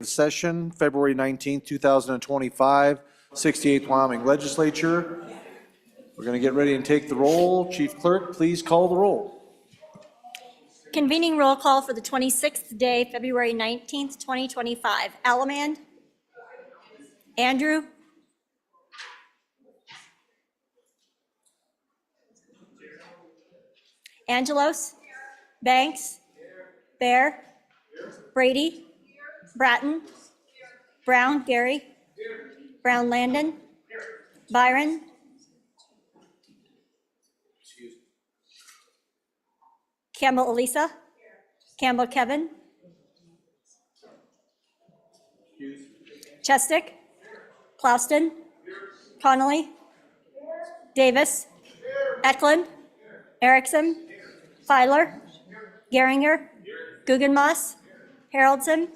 Session, February 19th, 2025, 68th Wyoming Legislature. We're going to get ready and take the roll. Chief Clerk, please call the roll. Convening roll call for the 26th day, February 19th, 2025. Alamand. Andrew. Angelos. Banks. Bear. Brady. Bratton. Brown, Gary. Brown, Landon. Byron. Campbell, Elisa. Campbell, Kevin. Chestick. Clouston. Connolly. Davis. Eklund. Erickson. Filer. Geringer. Guggenmoss. Haroldson.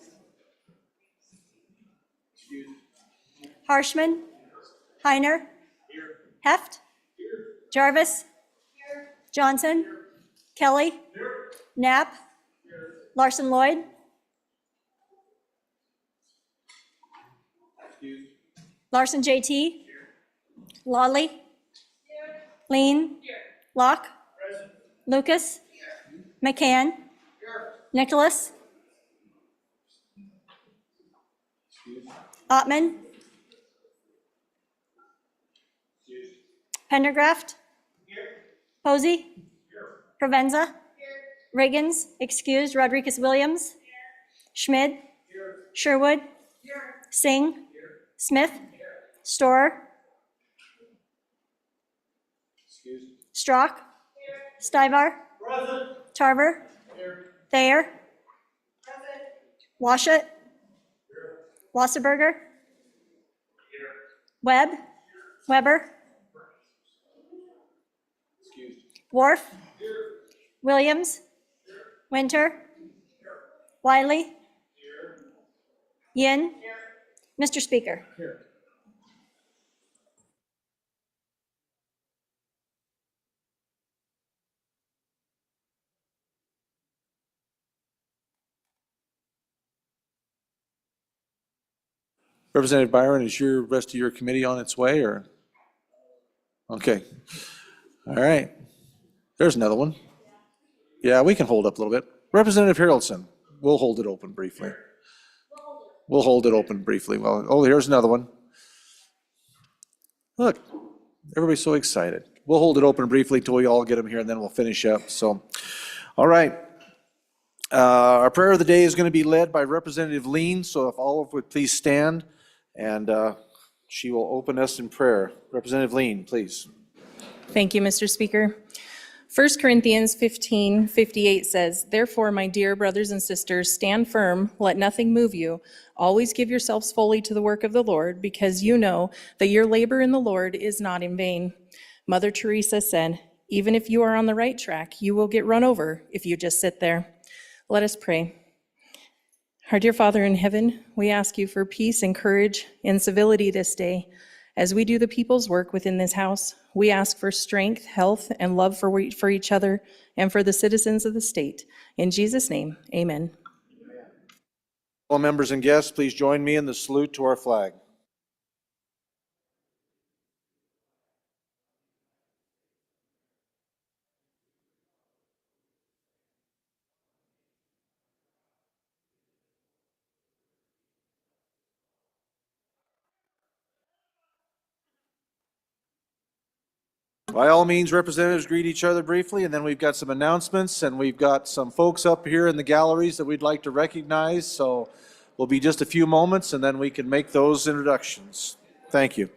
Harshman. Heiner. Heft. Jarvis. Johnson. Kelly. Knapp. Larson Lloyd. Larson JT. Lawley. Lean. Locke. Lucas. McCann. Nicholas. Ottman. Pendergraft. Posey. Provenza. Riggins, excused. Rodriguez Williams. Schmid. Sherwood. Singh. Smith. Storer. Strock. Stivar. Tarver. Thayer. Washut. Wasserberger. Webb. Weber. Wharf. Williams. Winter. Wiley. Yin. Mr. Speaker. Representative Byron, is your rest of your committee on its way, or? Okay. All right. There's another one. Yeah, we can hold up a little bit. Representative Haroldson, we'll hold it open briefly. We'll hold it open briefly. Well, oh, here's another one. Look, everybody's so excited. We'll hold it open briefly till we all get them here, and then we'll finish up. So, all right. Our prayer of the day is going to be led by Representative Lean, so if all of you would please stand, and she will open us in prayer. Representative Lean, please. Thank you, Mr. Speaker. 1 Corinthians 15:58 says, "Therefore, my dear brothers and sisters, stand firm, let nothing move you. Always give yourselves fully to the work of the Lord, because you know that your labor in the Lord is not in vain." Mother Teresa said, "Even if you are on the right track, you will get run over if you just sit there." Let us pray. Our dear Father in heaven, we ask you for peace and courage and civility this day. As we do the people's work within this house, we ask for strength, health, and love for each other and for the citizens of the state. In Jesus' name, amen. All members and guests, please join me in the salute to our flag. By all means, representatives greet each other briefly, and then we've got some announcements, and we've got some folks up here in the galleries that we'd like to recognize. So we'll be just a few moments, and then we can make those introductions. Thank you.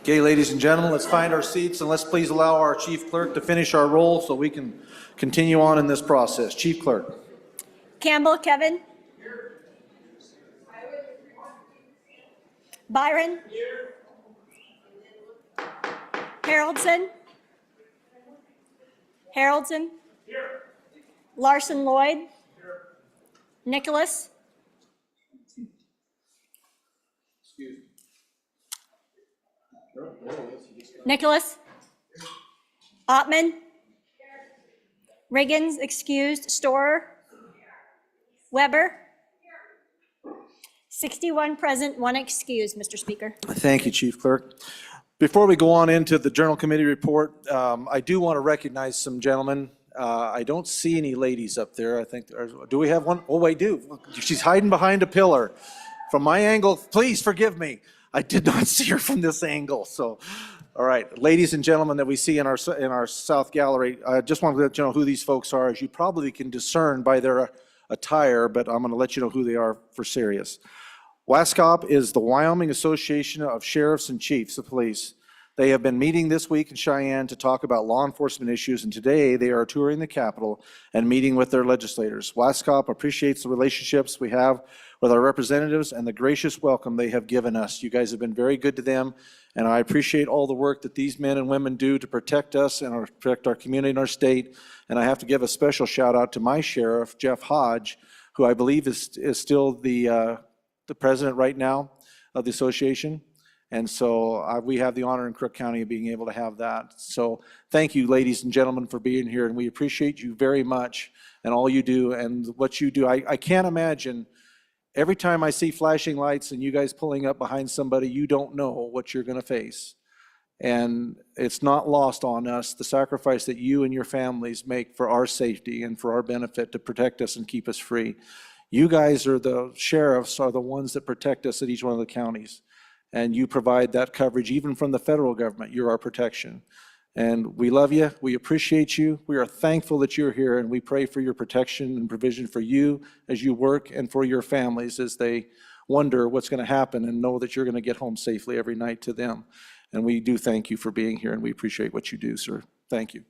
Okay, ladies and gentlemen, let's find our seats and let's please allow our chief clerk to finish our roll so we can continue on in this process. Chief clerk. Campbell Kevin. Byron. Haroldson. Haroldson. Larson Lloyd. Nicholas. Nicholas. Ottman. Riggins, excused. Storer. Weber. 61 present, 1 excused, Mr. Speaker. Thank you, Chief Clerk. Before we go on into the Journal Committee report, I do want to recognize some gentlemen. I don't see any ladies up there. I think, do we have one? Oh, I do. She's hiding behind a pillar. From my angle, please forgive me. I did not see her from this angle. So, all right, ladies and gentlemen that we see in our South Gallery, I just want to let you know who these folks are, as you probably can discern by their attire, but I'm going to let you know who they are for serious. WASCOP is the Wyoming Association of Sheriffs and Chiefs of Police. They have been meeting this week in Cheyenne to talk about law enforcement issues, and today they are touring the Capitol and meeting with their legislators. WASCOP appreciates the relationships we have with our representatives and the gracious welcome they have given us. You guys have been very good to them, and I appreciate all the work that these men and women do to protect us and protect our community and our state. And I have to give a special shout out to my sheriff, Jeff Hodge, who I believe is still the president right now of the association. And so we have the honor in Crook County of being able to have that. So thank you, ladies and gentlemen, for being here. And we appreciate you very much and all you do and what you do. I can't imagine every time I see flashing lights and you guys pulling up behind somebody, you don't know what you're going to face. And it's not lost on us, the sacrifice that you and your families make for our safety and for our benefit to protect us and keep us free. You guys are the sheriffs, are the ones that protect us at each one of the counties. And you provide that coverage even from the federal government. You're our protection. And we love you. We appreciate you. We are thankful that you're here, and we pray for your protection and provision for you as you work and for your families as they wonder what's going to happen and know that you're going to get home safely every night to them. And we do thank you for being here, and we appreciate what you do, sir. Thank you.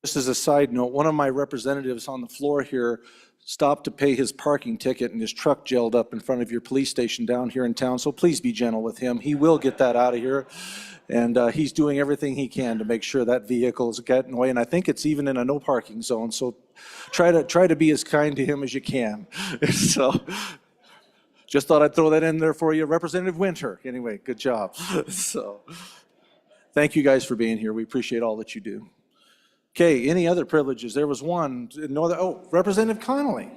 Just as a side note, one of my representatives on the floor here stopped to pay his parking ticket and his truck gelled up in front of your police station down here in town. So please be gentle with him. He will get that out of here. And he's doing everything he can to make sure that vehicle is getting away. And I think it's even in a no parking zone. So try to be as kind to him as you can. So just thought I'd throw that in there for you. Representative Winter, anyway, good job. So thank you guys for being here. We appreciate all that you do. Okay, any other privileges? There was one. No other. Oh, Representative Connolly.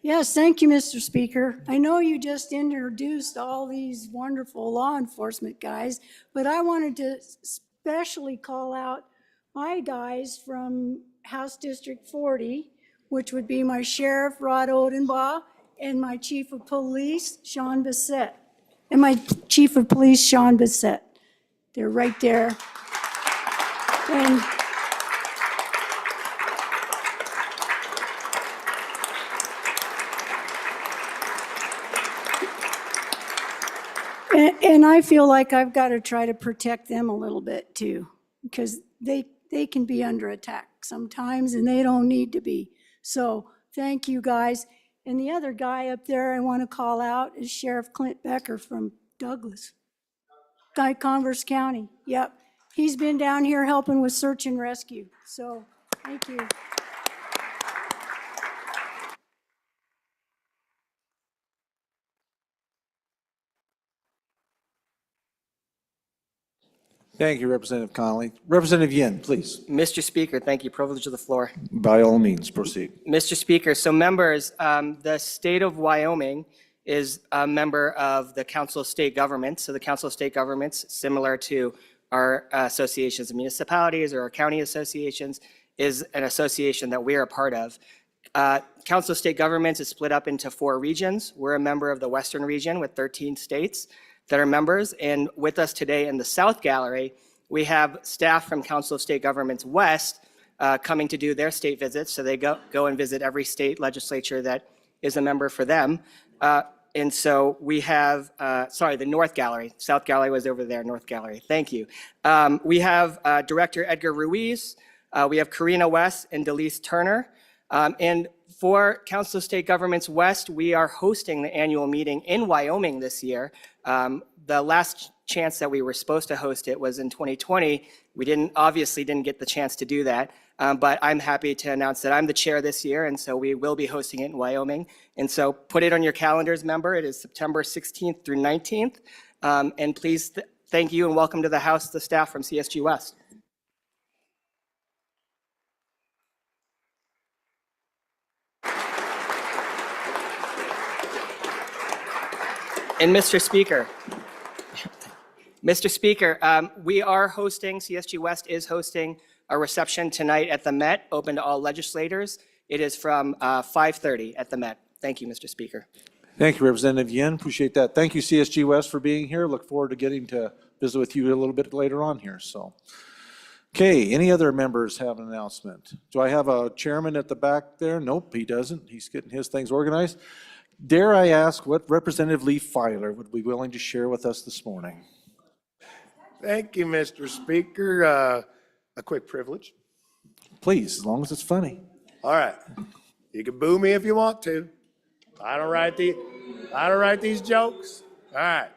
Yes, thank you, Mr. Speaker. I know you just introduced all these wonderful law enforcement guys, but I wanted to especially call out my guys from House District 40, which would be my Sheriff, Rod Odenbaugh, and my Chief of Police, Sean Bissett. They're right there. And I feel like I've got to try to protect them a little bit too, because they can be under attack sometimes and they don't need to be. So thank you guys. And the other guy up there I want to call out is Sheriff Clint Becker from Douglas, Converse County. Yep, he's been down here helping with search and rescue. So thank you. Thank you, Representative Connolly. Representative Yin, please. Mr. Speaker, thank you. Privilege of the floor. By all means, proceed. Mr. Speaker, so members, the state of Wyoming is a member of the Council of State Governments. So the Council of State Governments, similar to our associations of municipalities or our county associations, is an association that we are a part of. Council of State Governments is split up into 4 regions. We're a member of the Western region with 13 states that are members. And with us today in the South Gallery, we have staff from Council of State Governments West coming to do their state visits. So they go and visit every state legislature that is a member for them. And so we have, the North Gallery. South Gallery was over there, North Gallery. Thank you. We have Director Edgar Ruiz. We have Karina West and Delise Turner. And for Council of State Governments West, we are hosting the annual meeting in Wyoming this year. The last chance that we were supposed to host it was in 2020. We obviously didn't get the chance to do that. But I'm happy to announce that I'm the chair this year, and so we will be hosting it in Wyoming. And so put it on your calendars, member. It is September 16th through 19th. And please thank you and welcome to the House the staff from CSG West. And Mr. Speaker, we are hosting, CSG West is hosting a reception tonight at the Met, open to all legislators. It is from 5:30 at the Met. Thank you, Mr. Speaker. Thank you, Representative Yen. Appreciate that. Thank you, CSG West, for being here. Look forward to getting to visit with you a little bit later on here. So, okay, any other members have an announcement? Do I have a chairman at the back there? Nope, he doesn't. He's getting his things organized. Dare I ask what Representative Lee Filer would be willing to share with us this morning? Thank you, Mr. Speaker. A quick privilege. Please, as long as it's funny. All right. You can boo me if you want to. I don't write these jokes. All right.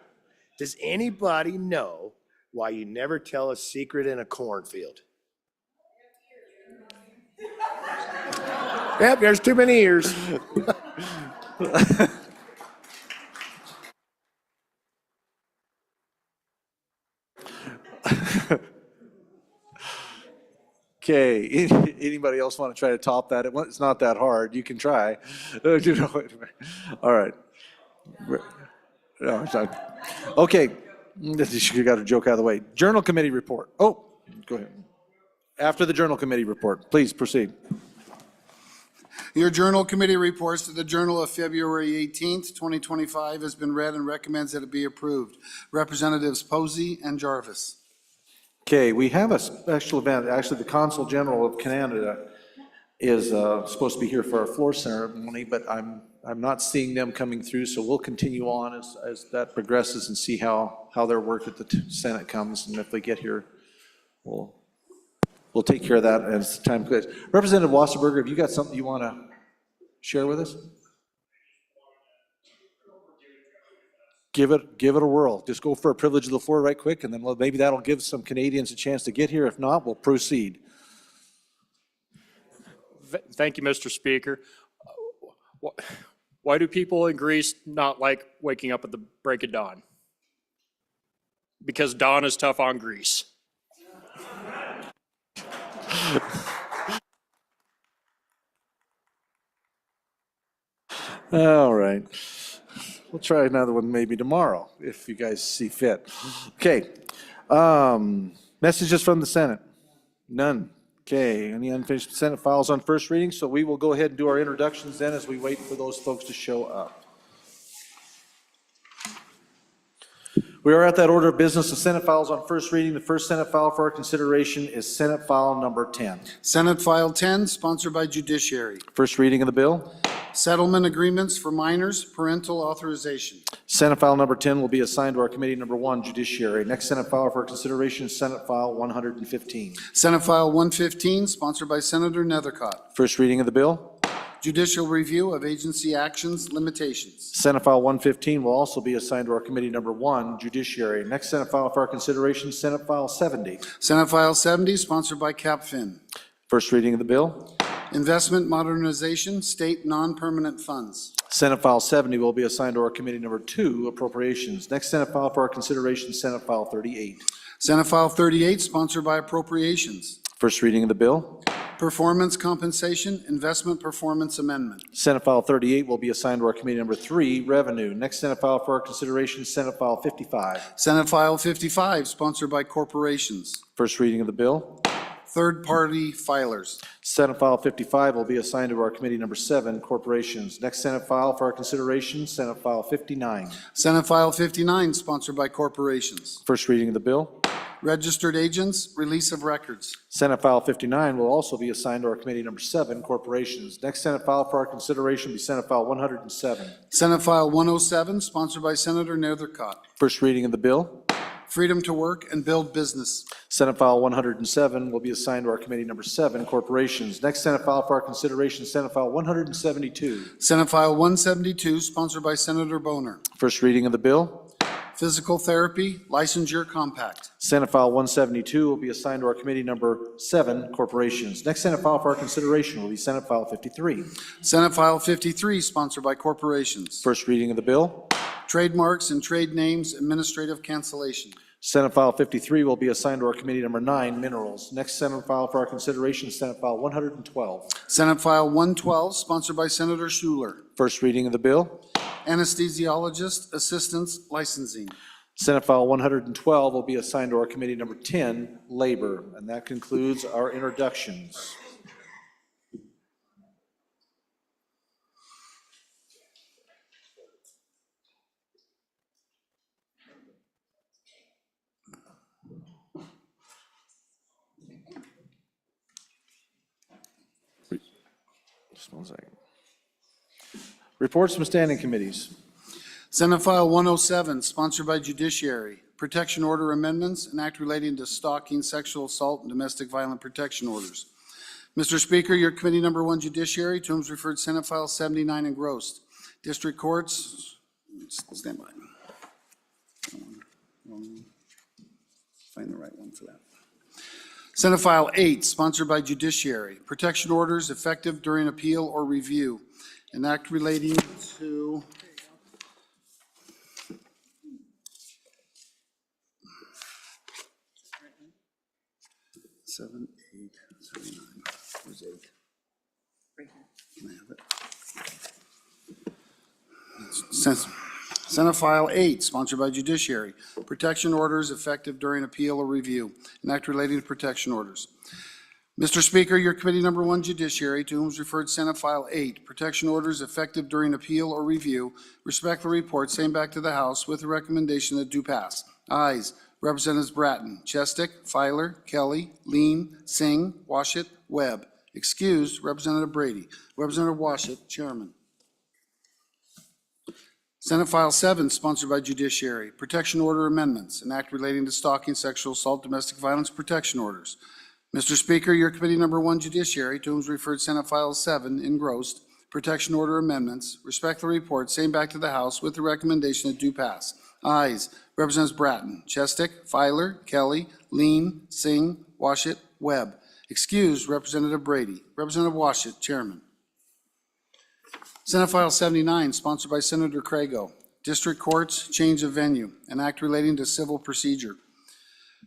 Does anybody know why you never tell a secret in a cornfield? Yep, there's too many ears. Okay, anybody else want to try to top that? It's not that hard. You can try. All right. No, it's not. Okay, you got a joke out of the way. Journal committee report. Oh, go ahead. After the journal committee report, please proceed. Your journal committee reports to the Journal of February 18th, 2025 has been read and recommends that it be approved. Representatives Posey and Jarvis. Okay, we have a special event. Actually, the Consul General of Canada is supposed to be here for our floor ceremony, but I'm not seeing them coming through, so we'll continue on as that progresses and see how their work at the Senate comes, and if they get here, we'll take care of that as time goes. Representative Wasserberger, have you got something you want to share with us? Give it a whirl. Just go for a privilege of the floor right quick, and then maybe that'll give some Canadians a chance to get here. If not, we'll proceed. Thank you, Mr. Speaker. Why do people in Greece not like waking up at the break of dawn? Because dawn is tough on Greece. All right. We'll try another one maybe tomorrow, if you guys see fit. Okay. Messages from the Senate? None. Okay. Any unfinished Senate files on first reading? So we will go ahead and do our introductions then as we wait for those folks to show up. We are at that order of business of Senate files on first reading. The first Senate file for our consideration is Senate file number 10. Senate File 10, sponsored by Judiciary. First reading of the bill. Settlement agreements for minors, parental authorization. Senate file number 10 will be assigned to our committee number 1, Judiciary. Next Senate file for consideration is Senate file 115. Senate File 115, sponsored by Senator Nethercott. First reading of the bill. Judicial review of agency actions, limitations. Senate file 115 will also be assigned to our committee number 1, Judiciary. Next Senate file for our consideration is Senate file 70. Senate File 70, sponsored by Cap Fin. First reading of the bill. Investment modernization, state non-permanent funds. Senate file 70 will be assigned to our committee number 2, Appropriations. Next Senate file for our consideration is Senate file 38. Senate File 38, sponsored by Appropriations. First reading of the bill. Performance Compensation Investment Performance Amendment. Senate File 38 will be assigned to our committee number 3, Revenue. Next Senate file for our consideration is Senate File 55. Senate File 55, sponsored by corporations. First reading of the bill. Third-party filers. Senate File 55 will be assigned to our committee number 7, Corporations. Next Senate file for our consideration, Senate File 59. Senate File 59, sponsored by corporations. First reading of the bill. Registered agents, release of records. Senate File 59 will also be assigned to our committee number 7, Corporations. Next Senate file for our consideration will be Senate File 107. Senate File 107, sponsored by Senator Nethercott. First reading of the bill. Freedom to work and build business. Senate File 107 will be assigned to our committee number 7, Corporations. Next Senate file for our consideration, Senate File 172. Senate File 172, sponsored by Senator Boner. First reading of the bill. Physical therapy licensure compact. Senate File 172 will be assigned to our committee number 7, Corporations. Next Senate file for our consideration will be Senate File 53. Senate File 53, sponsored by corporations. First reading of the bill. Trademarks and trade names administrative cancellation. Senate File 53 will be assigned to our committee number 9, Minerals. Next Senate file for our consideration, Senate File 112. Senate File 112, sponsored by Senator Schuler. First reading of the bill. Anesthesiologist assistance licensing. Senate File 112 will be assigned to our committee number 10, Labor. And that concludes our introductions. Just one second. Reports from standing committees. Senate File 107, sponsored by Judiciary. Protection Order Amendments, an act relating to stalking, sexual assault, and domestic violent protection orders. Mr. Speaker, your committee number 1, Judiciary, to whom is referred Senate File 79 engrossed. District Courts, stand by. Find the right one for that. Senate File 8, sponsored by Judiciary. Protection orders effective during appeal or review. An act relating to seven, 8, 39. Where's 8? Can I have it? Senate File 8, sponsored by Judiciary. Protection orders effective during appeal or review. An act relating to protection orders. Mr. Speaker, your committee number 1, Judiciary, to whom is referred Senate File 8, protection orders effective during appeal or review, respectfully report same back to the House with a recommendation that do pass. Ayes, Representatives Bratton, Chestick, Filer, Kelly, Lean, Singh, Washit, Webb. Excused, Representative Brady. Representative Washit, Chairman. Senate File 7, sponsored by Judiciary. Protection Order Amendments, an act relating to stalking, sexual assault, domestic violence protection orders. Mr. Speaker, your committee number 1, Judiciary, to whom is referred Senate File 7, engrossed, Protection Order Amendments, respectfully report same back to the House with the recommendation that do pass. Ayes, Representatives Bratton, Chestick, Filer, Kelly, Lean, Singh, Washit, Webb. Excused, Representative Brady. Representative Washit, Chairman. Senate File 79, sponsored by Senator Crago. District Courts, change of venue, an act relating to civil procedure.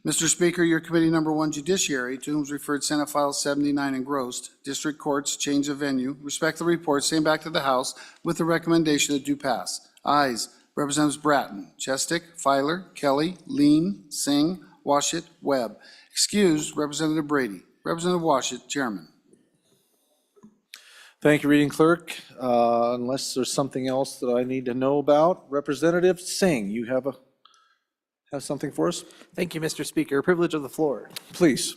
Mr. Speaker, your committee number 1, Judiciary, to whom is referred Senate File 79 engrossed, District Courts, change of venue, respectfully report same back to the House with the recommendation that do pass. Ayes, Representatives Bratton, Chestick, Filer, Kelly, Lean, Singh, Washit, Webb. Excused, Representative Brady. Representative Washit, Chairman. Thank you, Reading Clerk. Unless there's something else that I need to know about, Representative Singh, you have something for us? Thank you, Mr. Speaker. Privilege of the floor. Please.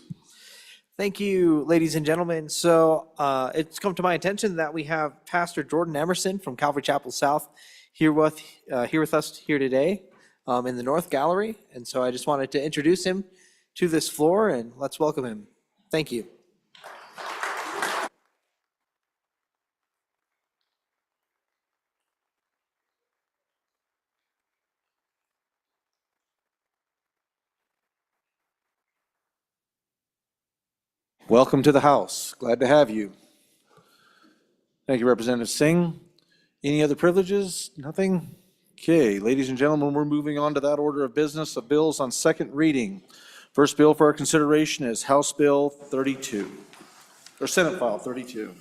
Thank you, ladies and gentlemen. So it's come to my attention that we have Pastor Jordan Emerson from Calvary Chapel South here with us here today in the North Gallery. And so I just wanted to introduce him to this floor, and let's welcome him. Thank you. Welcome to the House. Glad to have you. Thank you, Representative Singh. Any other privileges? Nothing? Okay, ladies and gentlemen, we're moving on to that order of business of bills on second reading. First bill for our consideration is House Bill 32. or Senate File 32.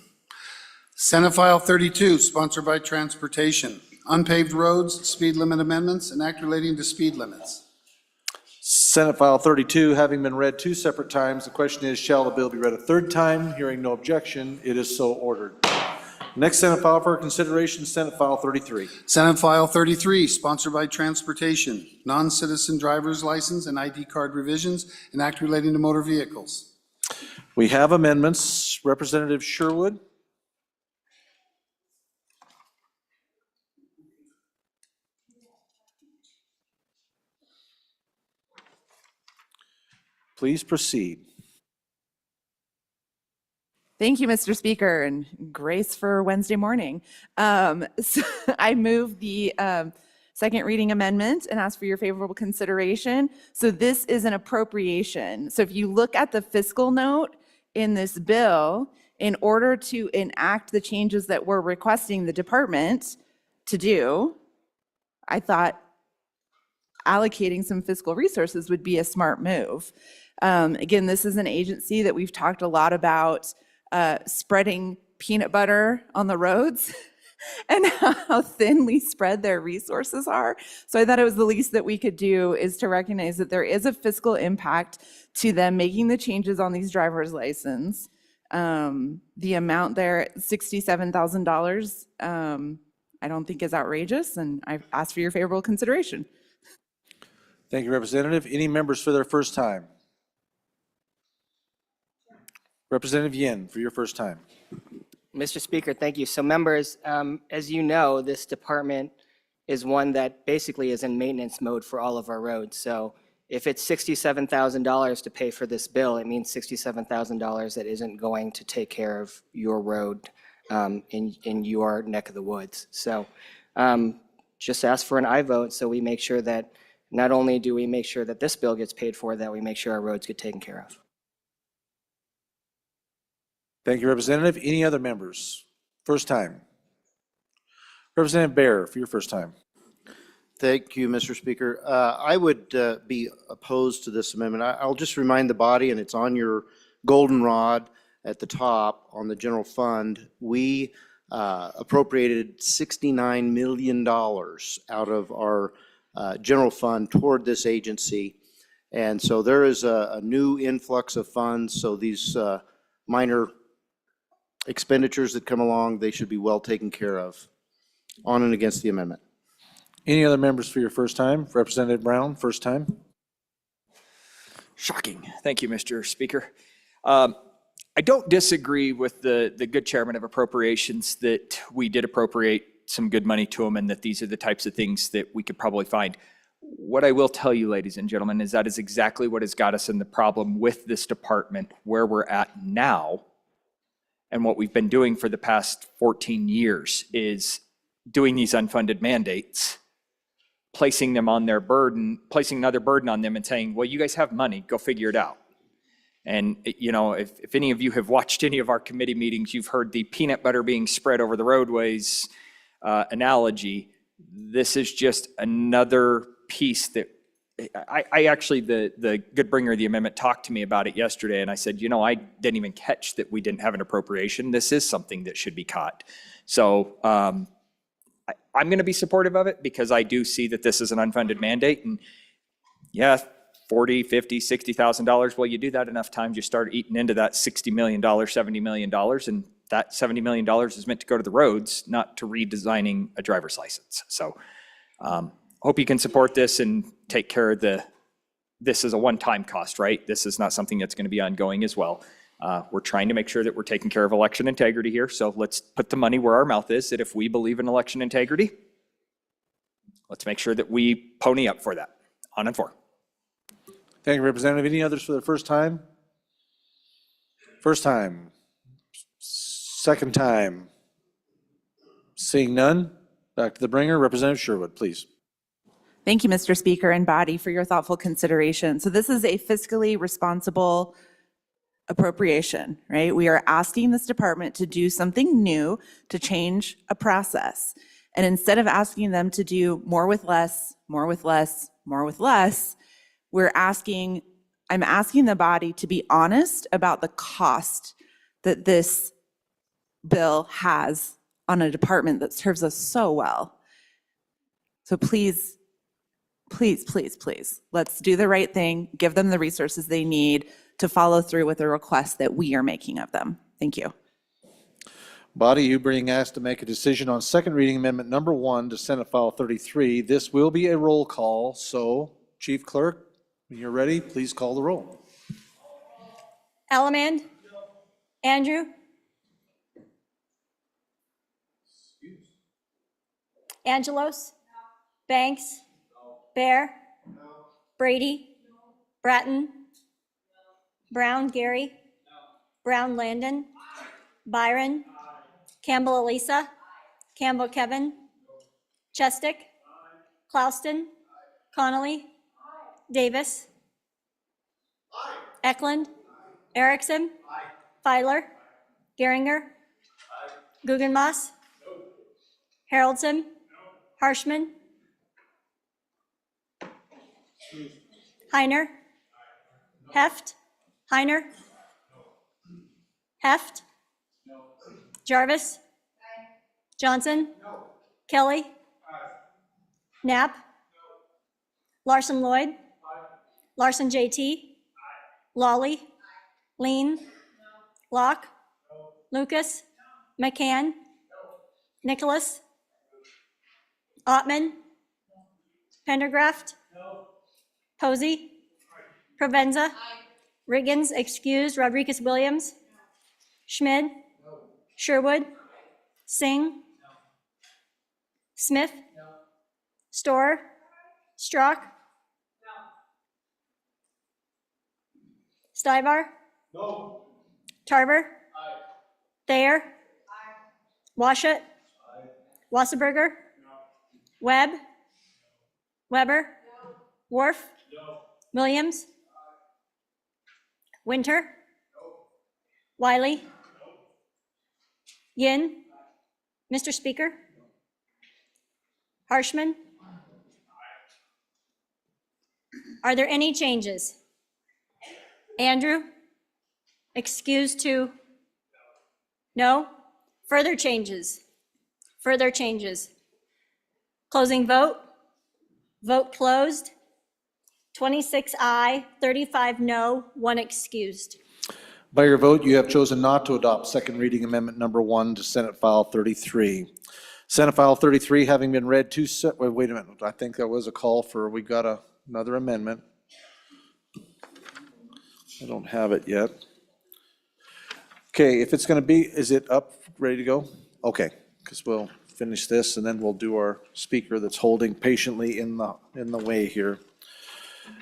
Senate File 32, sponsored by Transportation. Unpaved roads, speed limit amendments, and act relating to speed limits. Senate File 32, having been read 2 separate times, the question is, shall the bill be read a 3rd time? Hearing no objection, it is so ordered. Next Senate file for consideration, Senate File 33. Senate File 33, sponsored by Transportation. Non-citizen driver's license and ID card revisions, and act relating to motor vehicles. We have amendments. Representative Sherwood. Please proceed. Thank you, Mr. Speaker, and grace for Wednesday morning. So I move the second reading amendment and ask for your favorable consideration. So this is an appropriation. So if you look at the fiscal note in this bill, in order to enact the changes that we're requesting the department to do, I thought allocating some fiscal resources would be a smart move. Again, this is an agency that we've talked a lot about spreading peanut butter on the roads and how thinly spread their resources are. So I thought it was the least that we could do is to recognize that there is a fiscal impact to them making the changes on these driver's license. The amount there, $67,000, I don't think is outrageous, and I ask for your favorable consideration. Thank you, Representative. Any members for their first time? Representative Yin, for your first time. Mr. Speaker, thank you. So members, as you know, this department is one that basically is in maintenance mode for all of our roads. So if it's $67,000 to pay for this bill, it means $67,000 that isn't going to take care of your road in your neck of the woods. So just ask for an aye vote so we make sure that not only do we make sure that this bill gets paid for, that we make sure our roads get taken care of. Thank you, Representative. Any other members? First time. Representative Baer, for your first time. Thank you, Mr. Speaker. I would be opposed to this amendment. I'll just remind the body, and it's on your goldenrod at the top on the general fund. We appropriated $69 million out of our general fund toward this agency. And so there is a new influx of funds. So these minor expenditures that come along, they should be well taken care of. On and against the amendment. Any other members for your first time? Representative Brown, first time. Shocking. Thank you, Mr. Speaker. I don't disagree with the good chairman of appropriations that we did appropriate some good money to them and that these are the types of things that we could probably find. What I will tell you, ladies and gentlemen, is that is exactly what has got us in the problem with this department where we're at now. And what we've been doing for the past 14 years is doing these unfunded mandates, placing them on their burden, placing another burden on them and saying, well, you guys have money, go figure it out. And, you know, if any of you have watched any of our committee meetings, you've heard the peanut butter being spread over the roadways analogy. This is just another piece that I actually, the good bringer of the amendment talked to me about it yesterday, and I said, you know, I didn't even catch that we didn't have an appropriation. This is something that should be caught. So I'm going to be supportive of it because I do see that this is an unfunded mandate. And yeah, $40, $50, $60,000. Well, you do that enough times, you start eating into that $60 million, $70 million, and that $70 million is meant to go to the roads, not to redesigning a driver's license. So hope you can support this and take care of this is a one-time cost, right? This is not something that's going to be ongoing as well. We're trying to make sure that we're taking care of election integrity here. So let's put the money where our mouth is, that if we believe in election integrity, let's make sure that we pony up for that. On and for. Thank you, Representative. Any others for the first time? First time. Second time. Seeing none, back to the bringer. Representative Sherwood, please. Thank you, Mr. Speaker and body, for your thoughtful consideration. So this is a fiscally responsible appropriation, right? We are asking this department to do something new to change a process. And instead of asking them to do more with less, more with less, more with less, I'm asking the body to be honest about the cost that this bill has on a department that serves us so well. So please, please, please, please, let's do the right thing, give them the resources they need to follow through with the requests that we are making of them. Thank you. Body, you being asked to make a decision on second reading amendment number 1 to Senate File 33. This will be a roll call, so Chief Clerk, when you're ready, please call the roll. Ellamand? Andrew? Angelos? Banks? Bear? Brady? Bratton? Brown Gary? Brown Landon? Byron? Campbell Elisa? Campbell Kevin? Chestick? Clouston? Connolly? Davis? Eklund? Erickson? Filer? Geringer? Guggenmoss? Haroldson? Harshman? Heiner? Heft? Heiner? Heft? Jarvis? Johnson? Kelly? Knapp? Larson Lloyd? Larson JT? Lawley? Lean? Locke? Lucas? McCann? Nicholas? Ottman? Pendergraft? Posey? Provenza? Riggins, excused. Rodriguez Williams? Schmid? Sherwood? Singh? Smith? Storer? Strock? Stivar? Tarver? Thayer? Washut? Wasserberger? Webb? Weber? Worf? Williams? Winter? Wiley? Yin? Mr. Speaker? Harshman? Are there any changes? Andrew? Excuse to? No? Further changes? Further changes? Closing vote? Vote closed. 26 aye, 35 no, 1 excused. By your vote, you have chosen not to adopt second reading amendment number 1 to Senate File 33. Senate File 33 having been read wait a minute, I think there was a call for, we got another amendment. I don't have it yet. Okay, if it's going to be, is it up, ready to go? Okay, because we'll finish this and then we'll do our speaker that's holding patiently in the way here.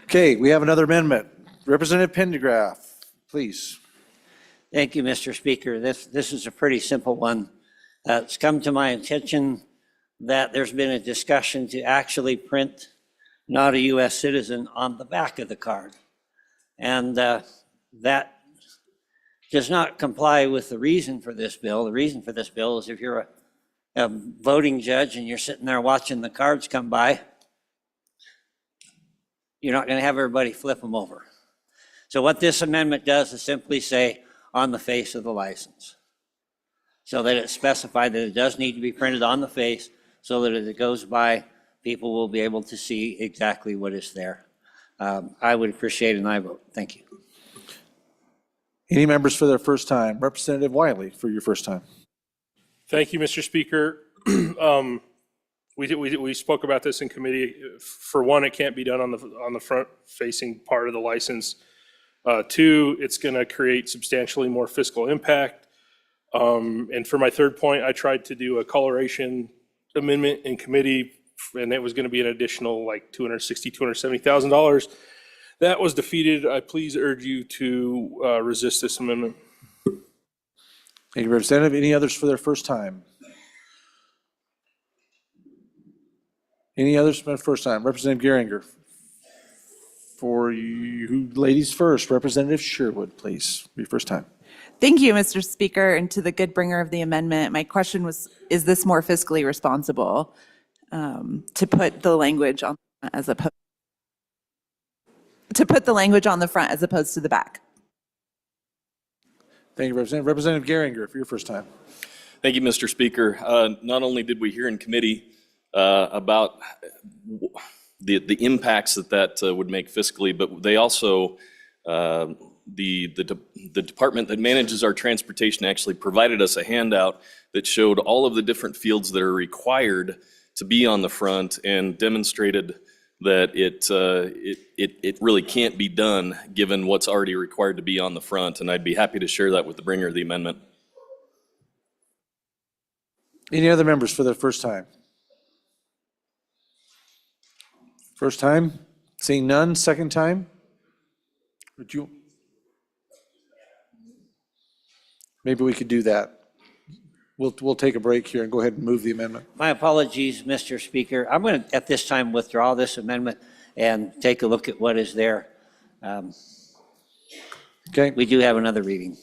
Okay, we have another amendment. Representative Pendergraft, please. Thank you, Mr. Speaker. This is a pretty simple one. It's come to my attention that there's been a discussion to actually print "not a U.S. citizen" on the back of the card. And that does not comply with the reason for this bill. The reason for this bill is if you're a voting judge and you're sitting there watching the cards come by, you're not going to have everybody flip them over. So what this amendment does is simply say on the face of the license, so that it's specified that it does need to be printed on the face, so that as it goes by, people will be able to see exactly what is there. I would appreciate an aye vote. Thank you. Any members for their first time? Representative Wiley for your first time. Thank you, Mr. Speaker. We spoke about this in committee. For one, it can't be done on the front facing part of the license. 2, it's going to create substantially more fiscal impact. And for my third point, I tried to do a coloration amendment in committee, and it was going to be an additional like $270,000. That was defeated. I please urge you to resist this amendment. Thank you, Representative. Any others for their first time? Any others for their first time? Representative Geringer. For you ladies first, Representative Sherwood, please, your first time. Thank you, Mr. Speaker, and to the good bringer of the amendment. My question was, is this more fiscally responsible to put the language on as opposed to put the language on the front as opposed to the back? Thank you, Representative. Representative Geringer, for your first time. Thank you, Mr. Speaker. Not only did we hear in committee about the impacts that would make fiscally, but they also, the department that manages our transportation actually provided us a handout that showed all of the different fields that are required to be on the front and demonstrated that it really can't be done given what's already required to be on the front. And I'd be happy to share that with the bringer of the amendment. Any other members for the first time? First time? Seeing none, second time? Would you? Maybe we could do that. We'll take a break here and go ahead and move the amendment. My apologies, Mr. Speaker. I'm going to, at this time, withdraw this amendment and take a look at what is there. Okay. We do have another reading.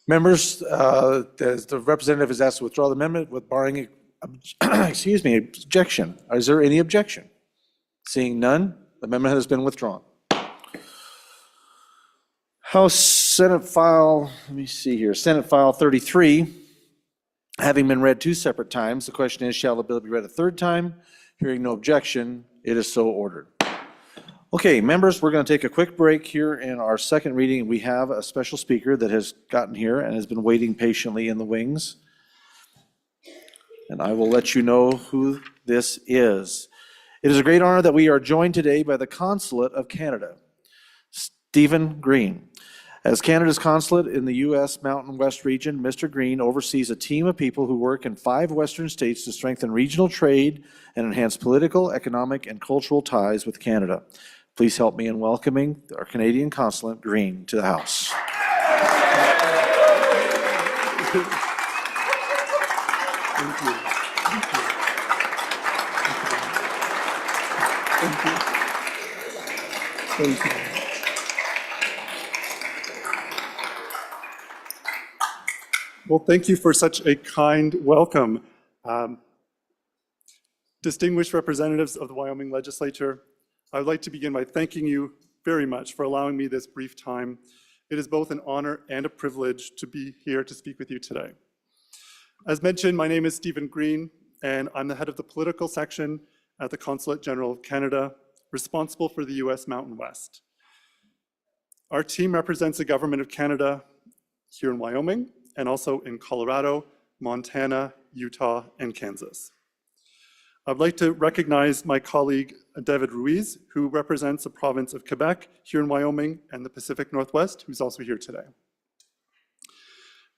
Members, as the representative has asked to withdraw the amendment with barring, excuse me, objection. Is there any objection? Seeing none, the amendment has been withdrawn. House Senate File, let me see here, Senate File 33, having been read 2 separate times, the question is, shall the bill be read a third time? Hearing no objection, it is so ordered. Okay, members, we're going to take a quick break here in our second reading. We have a special speaker that has gotten here and has been waiting patiently in the wings. And I will let you know who this is. It is a great honor that we are joined today by the Consulate of Canada, Stephen Green. As Canada's consulate in the U.S. Mountain West region, Mr. Green oversees a team of people who work in 5 Western states to strengthen regional trade and enhance political, economic, and cultural ties with Canada. Please help me in welcoming our Canadian Consulate Green to the House. Thank you. Thank you. Thank you. Well, thank you for such a kind welcome. Distinguished representatives of the Wyoming Legislature, I would like to begin by thanking you very much for allowing me this brief time. It is both an honor and a privilege to be here to speak with you today. As mentioned, my name is Stephen Green, and I'm the head of the political section at the Consulate General of Canada, responsible for the U.S. Mountain West. Our team represents the Government of Canada here in Wyoming, and also in Colorado, Montana, Utah, and Kansas. I'd like to recognize my colleague, David Ruiz, who represents the province of Quebec here in Wyoming and the Pacific Northwest, who's also here today.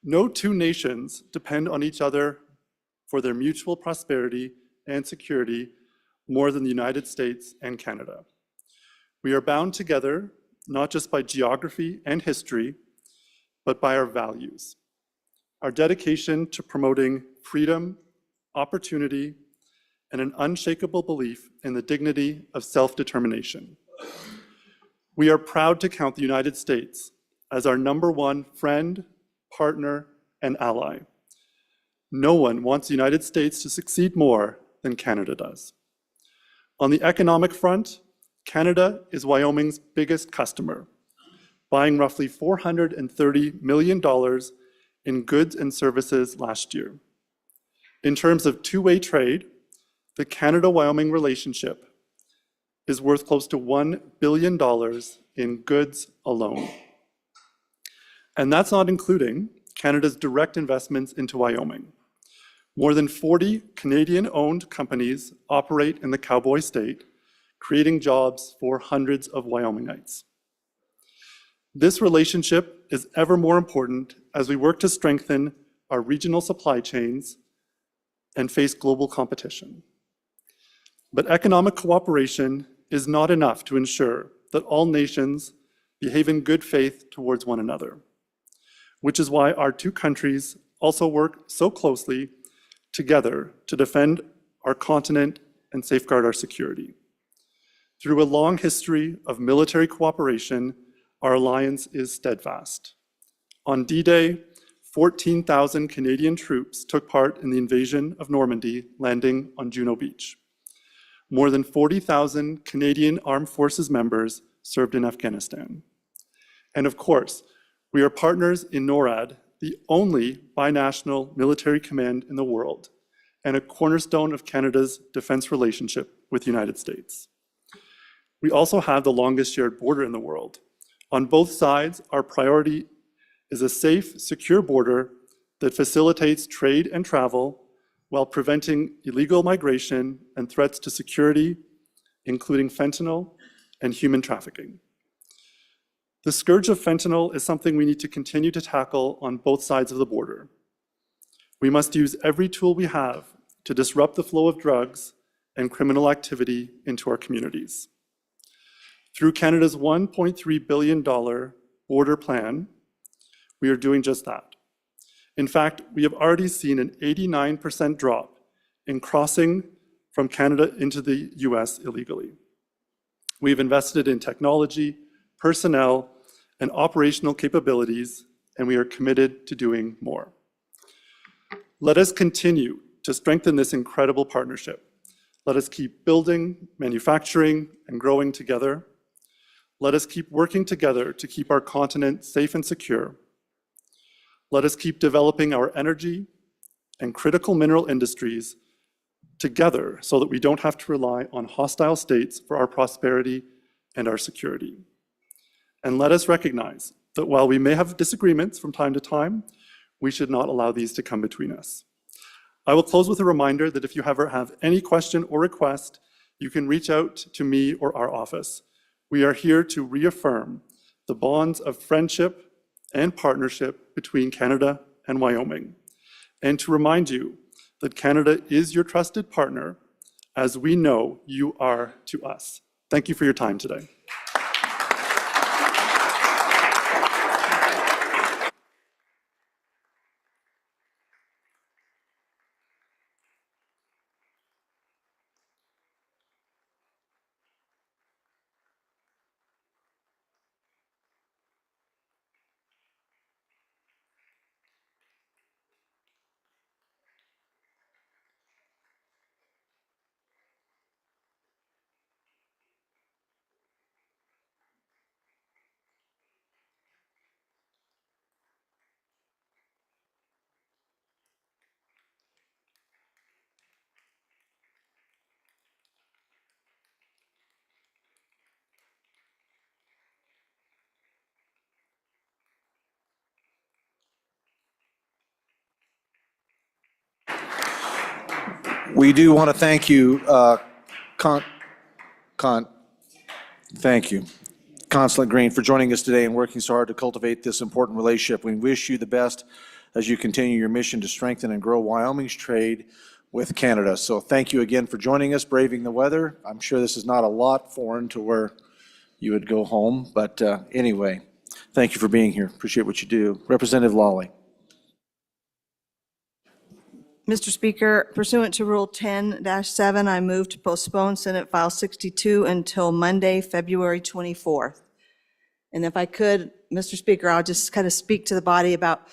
No 2 nations depend on each other for their mutual prosperity and security more than the United States and Canada. We are bound together, not just by geography and history, but by our values. Our dedication to promoting freedom, opportunity, and an unshakable belief in the dignity of self-determination. We are proud to count the United States as our #1 friend, partner, and ally. No one wants the United States to succeed more than Canada does. On the economic front, Canada is Wyoming's biggest customer, buying roughly $430 million in goods and services last year. In terms of two-way trade, the Canada-Wyoming relationship is worth close to $1 billion in goods alone. And that's not including Canada's direct investments into Wyoming. More than 40 Canadian-owned companies operate in the Cowboy State, creating jobs for hundreds of Wyomingites. This relationship is ever more important as we work to strengthen our regional supply chains and face global competition. But economic cooperation is not enough to ensure that all nations behave in good faith towards one another, which is why our 2 countries also work so closely together to defend our continent and safeguard our security. Through a long history of military cooperation, our alliance is steadfast. On D-Day, 14,000 Canadian troops took part in the invasion of Normandy, landing on Juno Beach. More than 40,000 Canadian Armed Forces members served in Afghanistan. And of course, We are partners in NORAD, the only binational military command in the world, and a cornerstone of Canada's defense relationship with the United States. We also have the longest shared border in the world. On both sides, our priority is a safe, secure border that facilitates trade and travel while preventing illegal migration and threats to security, including fentanyl and human trafficking. The scourge of fentanyl is something we need to continue to tackle on both sides of the border. We must use every tool we have to disrupt the flow of drugs and criminal activity into our communities. Through Canada's $1.3 billion border plan, we are doing just that. In fact, we have already seen an 89% drop in crossing from Canada into the US illegally. We've invested in technology, personnel, and operational capabilities, and we are committed to doing more. Let us continue to strengthen this incredible partnership. Let us keep building, manufacturing, and growing together. Let us keep working together to keep our continent safe and secure. Let us keep developing our energy and critical mineral industries together so that we don't have to rely on hostile states for our prosperity and our security. And let us recognize that while we may have disagreements from time to time, we should not allow these to come between us. I will close with a reminder that if you ever have any question or request, you can reach out to me or our office. We are here to reaffirm the bonds of friendship and partnership between Canada and Wyoming, and to remind you that Canada is your trusted partner, as we know you are to us. Thank you for your time today. We do want to thank you, thank you, Consulate Green, for joining us today and working so hard to cultivate this important relationship. We wish you the best as you continue your mission to strengthen and grow Wyoming's trade with Canada. So thank you again for joining us, braving the weather. I'm sure this is not a lot foreign to where you would go home, but anyway, thank you for being here. Appreciate what you do. Representative Lawley. Mr. Speaker, pursuant to Rule 10-7, I move to postpone Senate File 62 until Monday, February 24th. And if I could, Mr. Speaker, I'll just kind of speak to the body about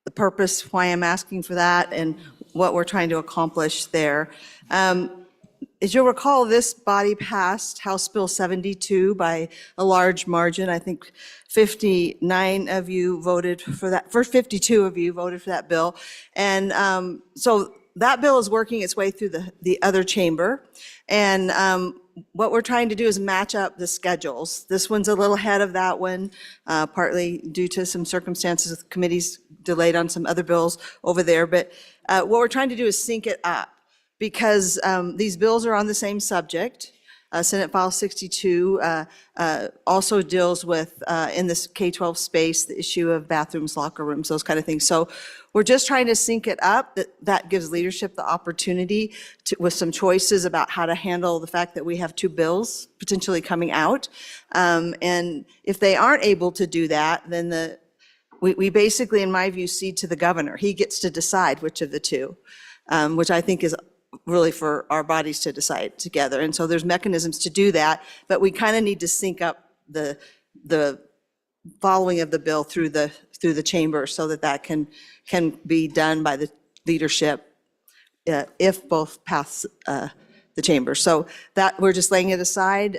the purpose, why I'm asking for that, and what we're trying to accomplish there. As you'll recall, this body passed House Bill 72 by a large margin. I think 59 of you voted for that, first 52 of you voted for that bill. And so that bill is working its way through the other chamber. And what we're trying to do is match up the schedules. This one's a little ahead of that one, partly due to some circumstances the committee's delayed on some other bills over there. But what we're trying to do is sync it up, because these bills are on the same subject. Senate File 62 also deals with, in this K-12 space, the issue of bathrooms, locker rooms, those kind of things. So we're just trying to sync it up. That gives leadership the opportunity with some choices about how to handle the fact that we have two bills potentially coming out. And if they aren't able to do that, then we basically, in my view, cede to the governor. He gets to decide which of the two, which I think is really for our bodies to decide together. And so there's mechanisms to do that, but we kind of need to sync up the following of the bill through the chamber so that can be done by the leadership if both paths the chamber. So that, we're just laying it aside.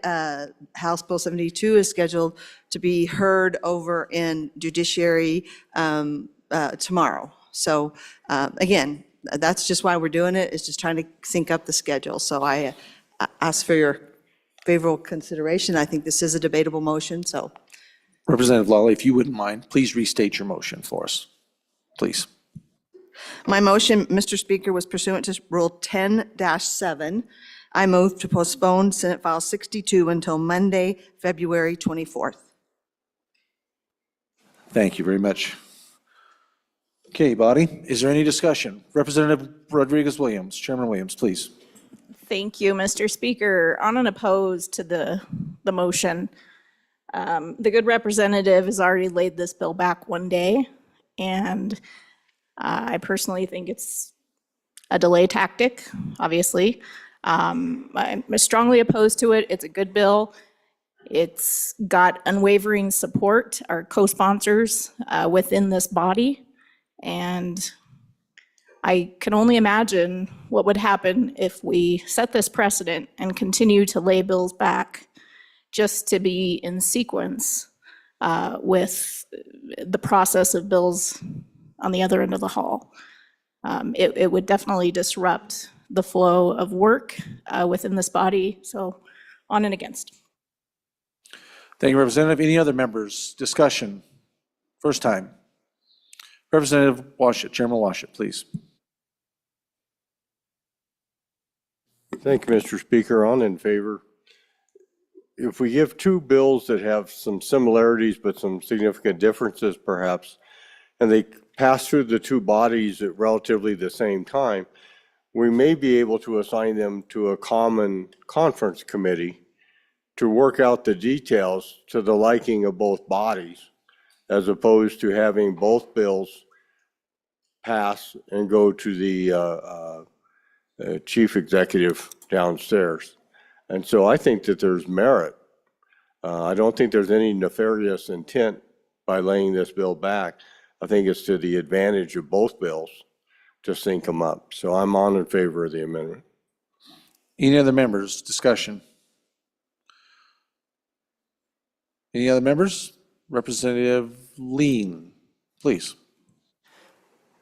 House Bill 72 is scheduled to be heard over in judiciary tomorrow. So again, that's just why we're doing it, is just trying to sync up the schedule. So I ask for your favorable consideration. I think this is a debatable motion, so. Representative Lawley, if you wouldn't mind, please restate your motion for us, please. My motion, Mr. Speaker, was pursuant to Rule 10-7. I move to postpone Senate File 62 until Monday, February 24th. Thank you very much. Okay, body, is there any discussion? Representative Rodriguez-Williams, Chairman Williams, please. Thank you, Mr. Speaker. On and opposed to the motion. The good representative has already laid this bill back one day, and I personally think it's a delay tactic, obviously. I'm strongly opposed to it. It's a good bill. It's got unwavering support, our co-sponsors within this body, and I can only imagine what would happen if we set this precedent and continue to lay bills back just to be in sequence with the process of bills on the other end of the hall. It would definitely disrupt the flow of work within this body, so on and against. Thank you, Representative. Any other members? Discussion? First time. Representative Washut, Chairman Washut, please. Thank you, Mr. Speaker. On in favor. If we give two bills that have some similarities but some significant differences perhaps, and they pass through the two bodies at relatively the same time, we may be able to assign them to a common conference committee to work out the details to the liking of both bodies, as opposed to having both bills pass and go to the chief executive downstairs. And so I think that there's merit. I don't think there's any nefarious intent by laying this bill back. I think it's to the advantage of both bills to sync them up. So I'm on in favor of the amendment. Any other members? Discussion? Any other members? Representative Lean, please.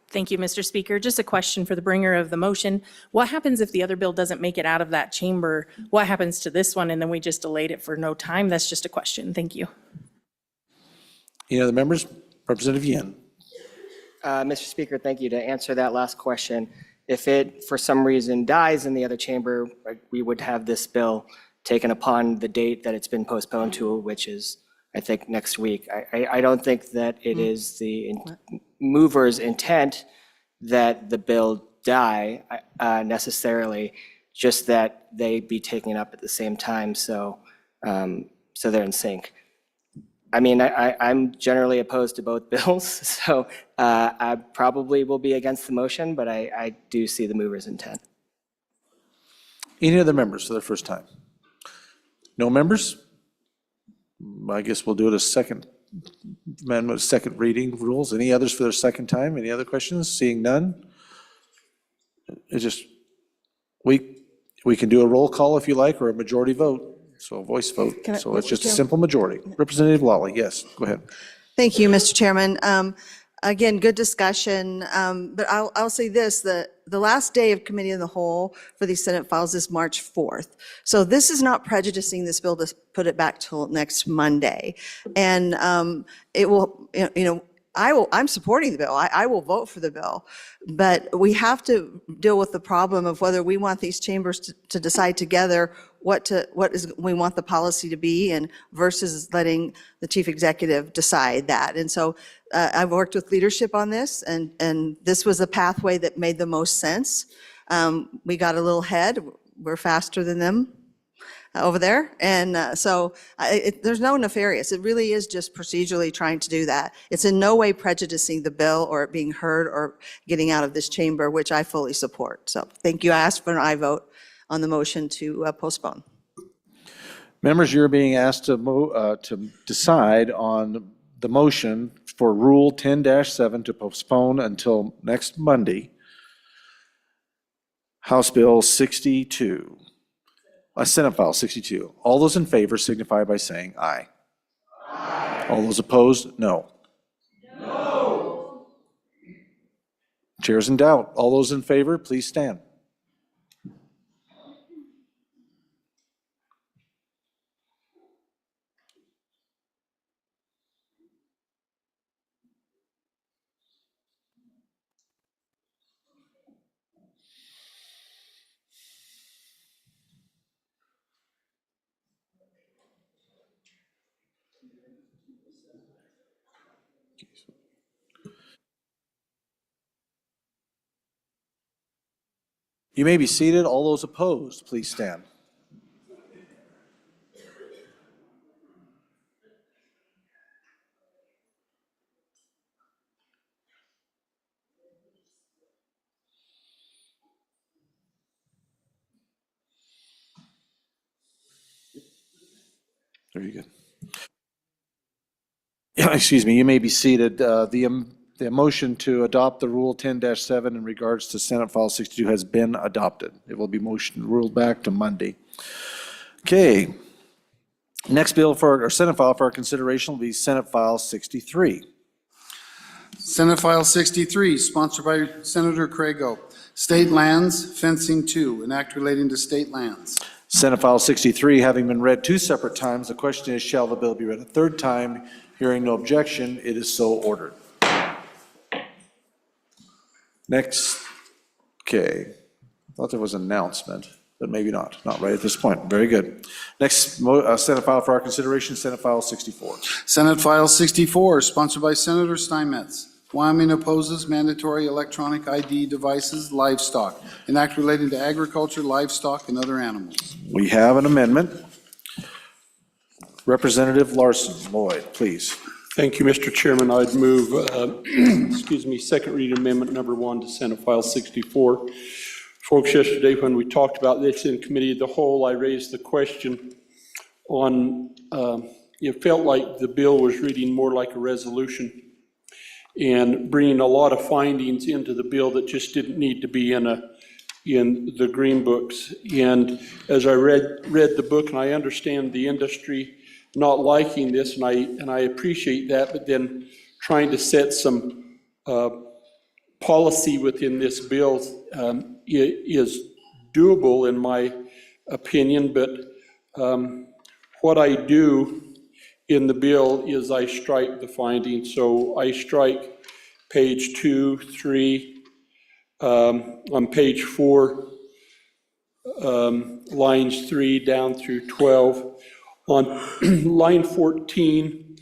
Thank you, Mr. Speaker. Just a question for the bringer of the motion. What happens if the other bill doesn't make it out of that chamber? What happens to this one and then we just delayed it for no time? That's just a question. Thank you. Any other members? Representative Yin. Mr. Speaker, thank you. To answer that last question, if it, for some reason, dies in the other chamber, we would have this bill taken upon the date that it's been postponed to, which is, I think, next week. I don't think that it is the mover's intent that the bill die necessarily, just that they be taken up at the same time, so they're in sync. I mean, I'm generally opposed to both bills, so I probably will be against the motion, but I do see the mover's intent. Any other members for the first time? No members? I guess we'll do it a second amendment, second reading rules. Any others for their second time? Any other questions? Seeing none? It's just, we can do a roll call if you like, or a majority vote. So a voice vote. So it's just a simple majority. Representative Lawley, yes, go ahead. Thank you, Mr. Chairman. Again, good discussion, but I'll say this, the last day of committee of the whole for these Senate files is March 4th. So this is not prejudicing this bill to put it back till next Monday. And it will, I'm supporting the bill. I will vote for the bill. But we have to deal with the problem of whether we want these chambers to decide together we want the policy to be, and versus letting the chief executive decide that. And so I've worked with leadership on this, and this was a pathway that made the most sense. We got a little ahead. We're faster than them over there. And so there's no nefarious. It really is just procedurally trying to do that. It's in no way prejudicing the bill or it being heard or getting out of this chamber, which I fully support. So thank you. I ask for an aye vote on the motion to postpone. Members, you're being asked to decide on the motion for Rule 10-7 to postpone until next Monday, House Bill 62. Senate File 62. All those in favor signify by saying aye. Aye. All those opposed, no. No. Chair's in doubt. All those in favor, please stand. You may be seated. All those opposed, please stand. Very good. Yeah, excuse me, you may be seated. The motion to adopt the Rule 10-7 in regards to Senate File 62 has been adopted. It will be motion ruled back to Monday. Okay. Next bill for our Senate file for our consideration will be Senate File 63. Senate File 63, sponsored by Senator Crago. State Lands Fencing 2, an act relating to state lands. Senate File 63 having been read two separate times, the question is, shall the bill be read a third time? Hearing no objection, it is so ordered. Next, okay, I thought there was an announcement, but maybe not right at this point. Very good. Next Senate file for our consideration, Senate File 64. Senate File 64, sponsored by Senator Steinmetz. Wyoming opposes mandatory electronic ID devices, livestock, an act relating to agriculture, livestock, and other animals. We have an amendment. Representative Larson, Lloyd, please. Thank you, Mr. Chairman. I'd move, excuse me, second reading amendment number 1 to Senate File 64. Folks, yesterday when we talked about this in committee of the whole, I raised the question on, it felt like the bill was reading more like a resolution and bringing a lot of findings into the bill that just didn't need to be in the green books. And as I read the book, and I understand the industry not liking this, and I appreciate that, but then trying to set some policy within this bill is doable in my opinion, but what I do in the bill is I strike the findings. So I strike page 2, 3, on page 4, lines 3 down through 12. On line 14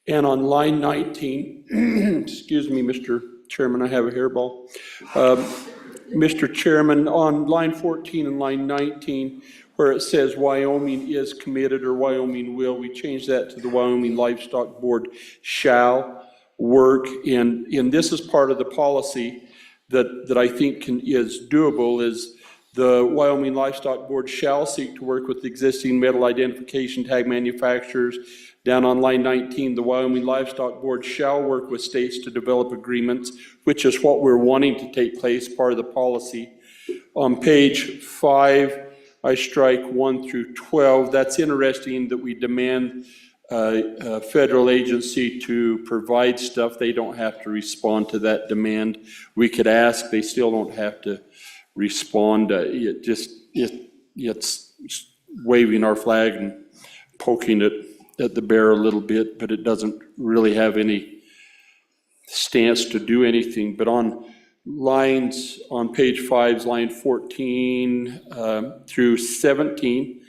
and on line 19, excuse me, Mr. Chairman, I have a hairball. Mr. Chairman, on line 14 and line 19, where it says Wyoming is committed or Wyoming will, we change that to the Wyoming Livestock Board shall work. And this is part of the policy that I think is doable, is the Wyoming Livestock Board shall seek to work with existing metal identification tag manufacturers. Down on line 19, the Wyoming Livestock Board shall work with states to develop agreements, which is what we're wanting to take place, part of the policy. On page 5, I strike 1 through 12. That's interesting that we demand a federal agency to provide stuff. They don't have to respond to that demand. We could ask, they still don't have to respond. It's waving our flag and poking it at the bear a little bit, but it doesn't really have any stance to do anything. But on lines, on page 5, line 14 through 17,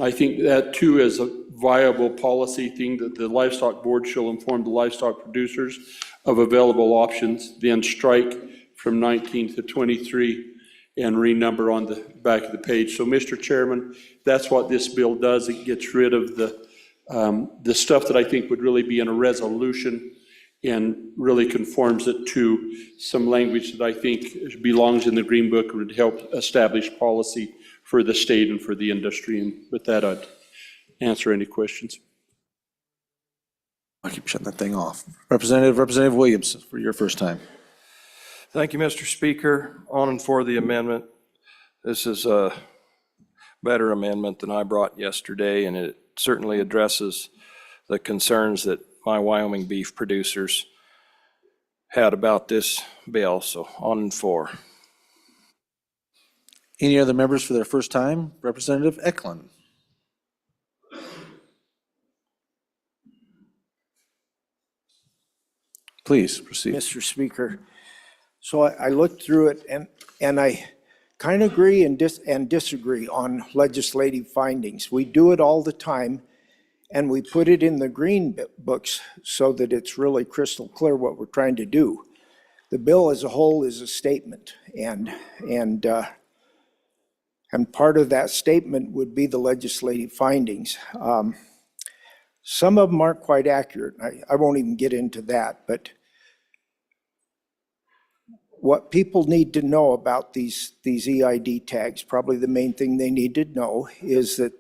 I think that too is a viable policy thing, that the livestock board shall inform the livestock producers of available options, then strike from 19 to 23 and renumber on the back of the page. So, Mr. Chairman, that's what this bill does. It gets rid of the stuff that I think would really be in a resolution and really conforms it to some language that I think belongs in the Green Book and would help establish policy for the state and for the industry. And with that, I'd answer any questions. I keep shutting that thing off. Representative Williams, for your first time. Thank you, Mr. Speaker. On and for the amendment. This is better amendment than I brought yesterday, and it certainly addresses the concerns that my Wyoming beef producers had about this bill, so on and for. Any other members for their first time? Representative Eklund. Please proceed. Mr. Speaker. So I looked through it and I kind of agree and disagree on legislative findings. We do it all the time and we put it in the green books so that it's really crystal clear what we're trying to do. The bill as a whole is a statement and part of that statement would be the legislative findings. Some of them aren't quite accurate. I won't even get into that, but what people need to know about these EID tags, probably the main thing they need to know is that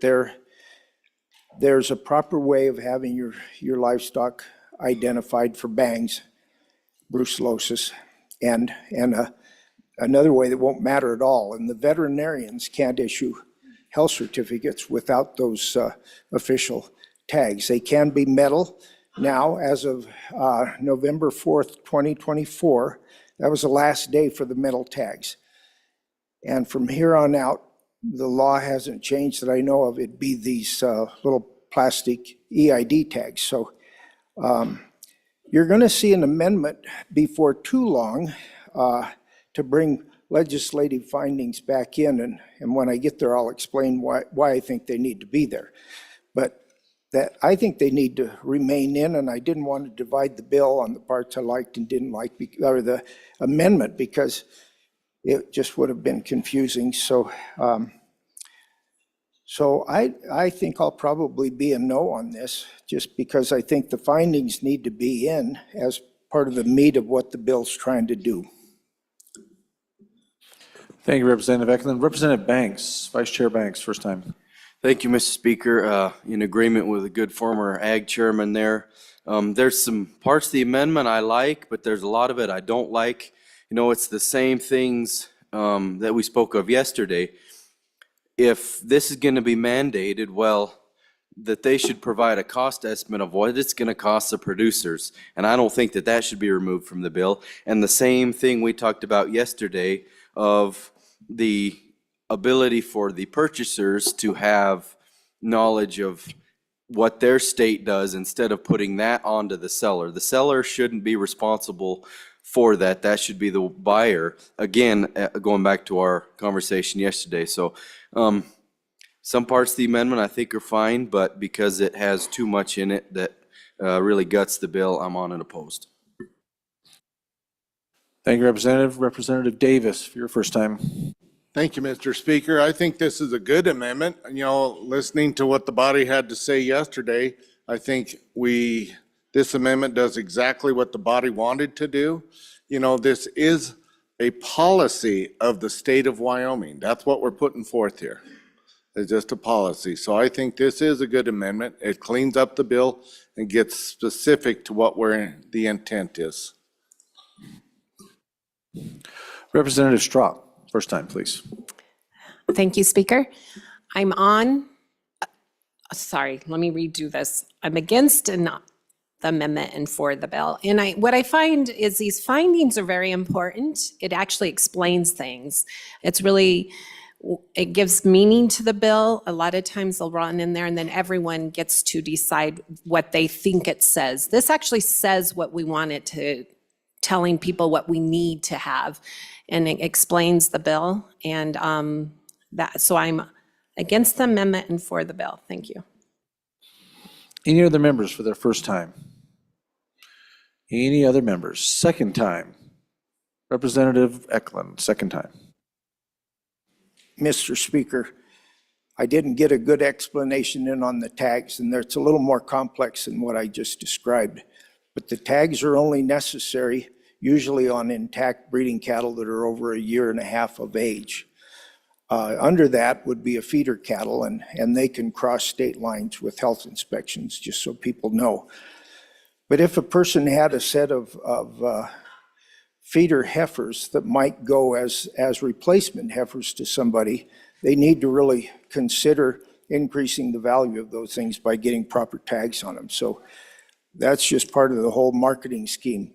there's a proper way of having your livestock identified for bangs, brucellosis, and another way that won't matter at all. And the veterinarians can't issue health certificates without those official tags. They can be metal. Now, as of November 4th, 2024, that was the last day for the metal tags. And from here on out, the law hasn't changed that I know of. It'd be these little plastic EID tags. So you're going to see an amendment before too long to bring legislative findings back in. And when I get there, I'll explain why I think they need to be there. But that I think they need to remain in, and I didn't want to divide the bill on the parts I liked and didn't like, or the amendment, because it just would have been confusing. So I think I'll probably be a no on this, just because I think the findings need to be in as part of the meat of what the bill's trying to do. Thank you, Representative Eklund. Representative Banks, Vice Chair Banks, first time. Thank you, Mr. Speaker. In agreement with a good former ag chairman there. There's some parts of the amendment I like, but there's a lot of it I don't like. You know, it's the same things that we spoke of yesterday. If this is going to be mandated, well, that they should provide a cost estimate of what it's going to cost the producers. And I don't think that that should be removed from the bill. And the same thing we talked about yesterday of the ability for the purchasers to have knowledge of what their state does instead of putting that onto the seller. The seller shouldn't be responsible for that. That should be the buyer. Again, going back to our conversation yesterday. So some parts of the amendment I think are fine, but because it has too much in it that really guts the bill, I'm on and opposed. Thank you, Representative. Representative Davis, for your first time. Thank you, Mr. Speaker. I think this is a good amendment. You know, listening to what the body had to say yesterday, I think this amendment does exactly what the body wanted to do. You know, this is a policy of the state of Wyoming. That's what we're putting forth here. It's just a policy. So I think this is a good amendment. It cleans up the bill and gets specific to what the intent is. Representative Straub, first time, please. Thank you, Speaker. I'm on, sorry, let me redo this. I'm against the amendment and for the bill. And what I find is these findings are very important. It actually explains things. It gives meaning to the bill. A lot of times they'll run in there and then everyone gets to decide what they think it says. This actually says what we want it to, telling people what we need to have, and it explains the bill. And so I'm against the amendment and for the bill. Thank you. Any other members for their first time? Any other members? Second time. Representative Eklund, second time. Mr. Speaker, I didn't get a good explanation in on the tags, and it's a little more complex than what I just described. But the tags are only necessary usually on intact breeding cattle that are over 1.5 years of age. Under that would be a feeder cattle, and they can cross state lines with health inspections, just so people know. But if a person had a set of feeder heifers that might go as replacement heifers to somebody, they need to really consider increasing the value of those things by getting proper tags on them. So that's just part of the whole marketing scheme.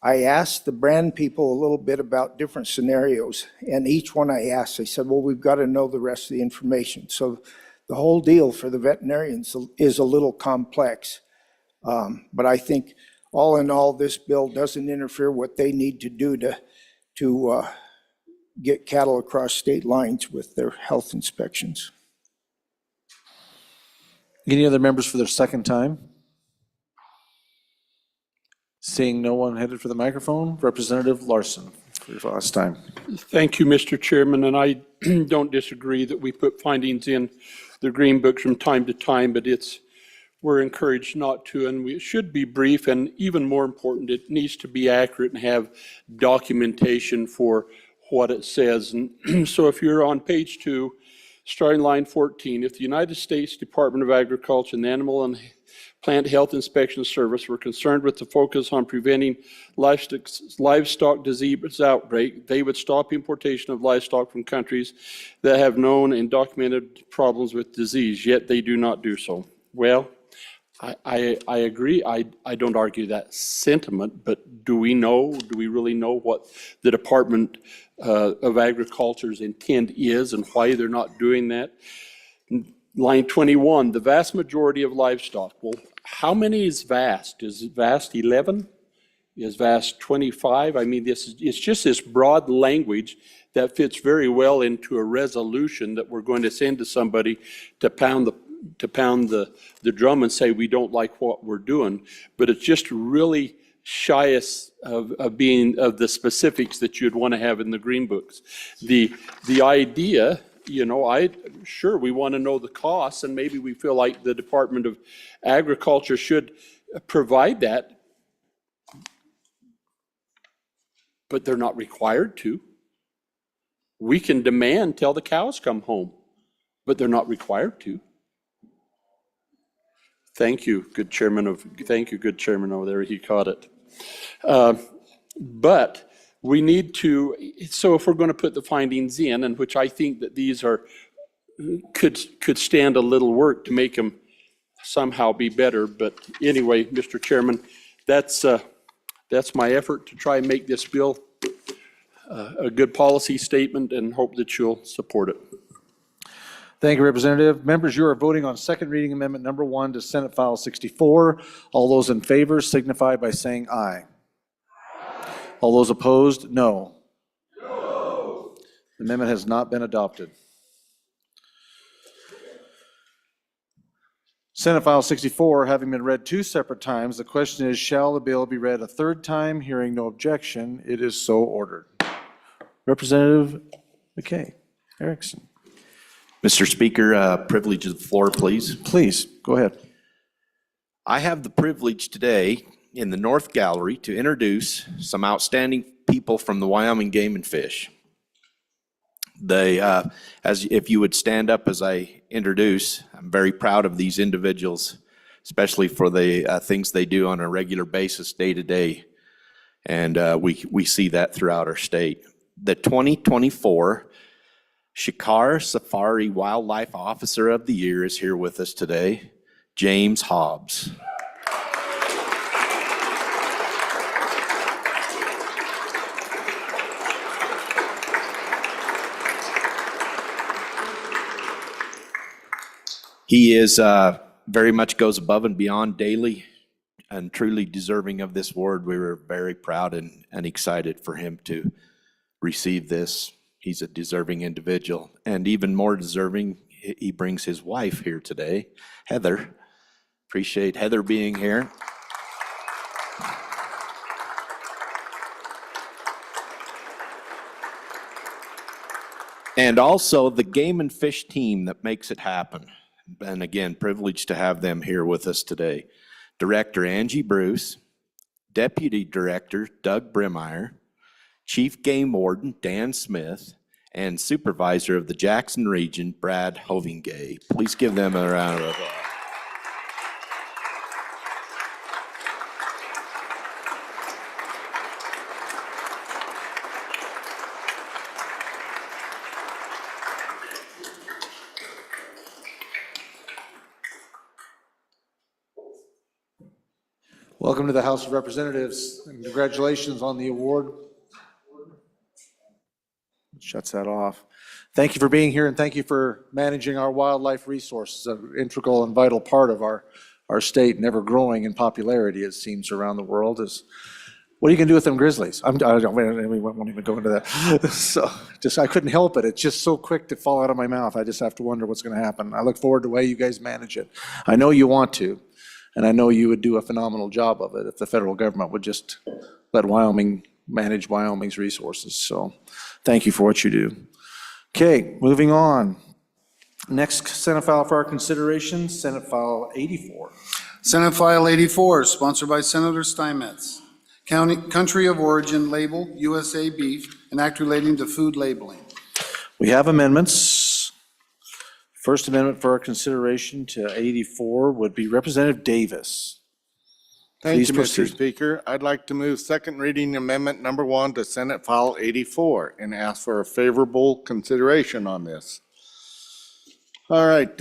I asked the brand people a little bit about different scenarios, and each one I asked, they said, well, we've got to know the rest of the information. So the whole deal for the veterinarians is a little complex. But I think all in all, this bill doesn't interfere what they need to do to get cattle across state lines with their health inspections. Any other members for their second time? Seeing no one headed for the microphone, Representative Larson for your last time. Thank you, Mr. Chairman, and I don't disagree that we put findings in the Green Book from time to time, but we're encouraged not to, and it should be brief, and even more important, it needs to be accurate and have documentation for what it says. And so if you're on page 2, starting line 14, if the United States Department of Agriculture and the Animal and Plant Health Inspection Service were concerned with the focus on preventing livestock disease outbreak, they would stop importation of livestock from countries that have known and documented problems with disease, yet they do not do so. Well, I agree. I don't argue that sentiment, but do we really know what the Department of Agriculture's intent is and why they're not doing that? Line 21, the vast majority of livestock. Well, how many is vast? Is vast 11? Is vast 25? I mean, it's just this broad language that fits very well into a resolution that we're going to send to somebody to pound the drum and say we don't like what we're doing. But it's just really shy of being of the specifics that you'd want to have in the Green Books. The idea, you know, sure, we want to know the costs, and maybe we feel like the Department of Agriculture should provide that, but they're not required to. We can demand till the cows come home, but they're not required to. Thank you, good chairman over there, he caught it. But we need to, so if we're going to put the findings in, and which I think that these could stand a little work to make them somehow be better. But anyway, Mr. Chairman, that's my effort to try and make this bill a good policy statement, and hope that you'll support it. Thank you, Representative. Members, you are voting on second reading amendment number 1 to Senate File 64. All those in favor signify by saying aye. All those opposed, no. No. The amendment has not been adopted. Senate File 64 having been read 2 separate times, the question is, shall the bill be read a third time? Hearing no objection, it is so ordered. Representative McKay, Erickson. Mr. Speaker, privilege of the floor, please. Please, go ahead. I have the privilege today in the North Gallery to introduce some outstanding people from the Wyoming Game and Fish. If you would stand up as I introduce, I'm very proud of these individuals, especially for the things they do on a regular basis, day to day. And we see that throughout our state. The 2024 Shikar Safari Wildlife Officer of the Year is here with us today, James Hobbs. He is very much goes above and beyond daily and truly deserving of this award. We were very proud and excited for him to receive this. He's a deserving individual, and even more deserving, he brings his wife here today, Heather. Appreciate Heather being here. And also the Game and Fish team that makes it happen. And again, privileged to have them here with us today. Director Angie Bruce, Deputy Director Doug Brimmeyer, Chief Game Warden Dan Smith, and Supervisor of the Jackson Region, Brad Hovingay. Please give them a round of applause. Welcome to the House of Representatives, and congratulations on the award. Shuts that off. Thank you for being here, and thank you for managing our wildlife resources, an integral and vital part of our state, and ever growing in popularity, it seems, around the world. What are you going to do with them grizzlies? We won't even go into that. So, I couldn't help it. It's just so quick to fall out of my mouth. I just have to wonder what's going to happen. I look forward to the way you guys manage it. I know you want to, and I know you would do a phenomenal job of it if the federal government would just let Wyoming manage Wyoming's resources. So thank you for what you do. Okay, moving on. Next Senate file for our consideration, Senate File 84. Senate File 84, sponsored by Senator Steinmetz. Country of origin label, USA beef, an act relating to food labeling. We have amendments. First amendment for our consideration to 84 would be Representative Davis. Thank Please you, Mr. proceed. Speaker. I'd like to move second reading amendment number 1 to Senate File 84 and ask for a favorable consideration on this. All right,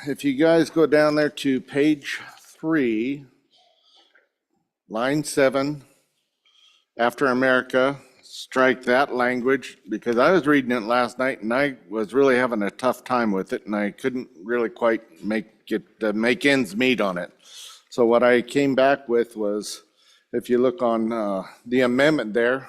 if you guys go down there to page 3, line 7, after America, strike that language, because I was reading it last night and I was really having a tough time with it and I couldn't really quite make ends meet on it. So what I came back with was, if you look on the amendment there,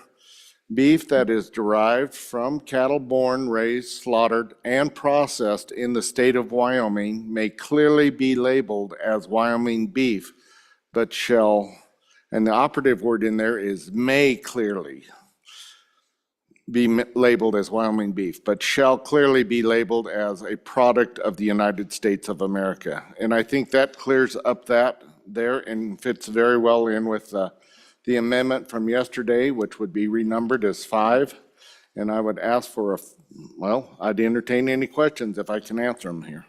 beef that is derived from cattle born, raised, slaughtered, and processed in the state of Wyoming may clearly be labeled as Wyoming beef, but shall, and the operative word in there is may clearly be labeled as Wyoming beef, but shall clearly be labeled as a product of the United States of America. And I think that clears up that there and fits very well in with the amendment from yesterday, which would be renumbered as 5. And I would ask for I'd entertain any questions if I can answer them here.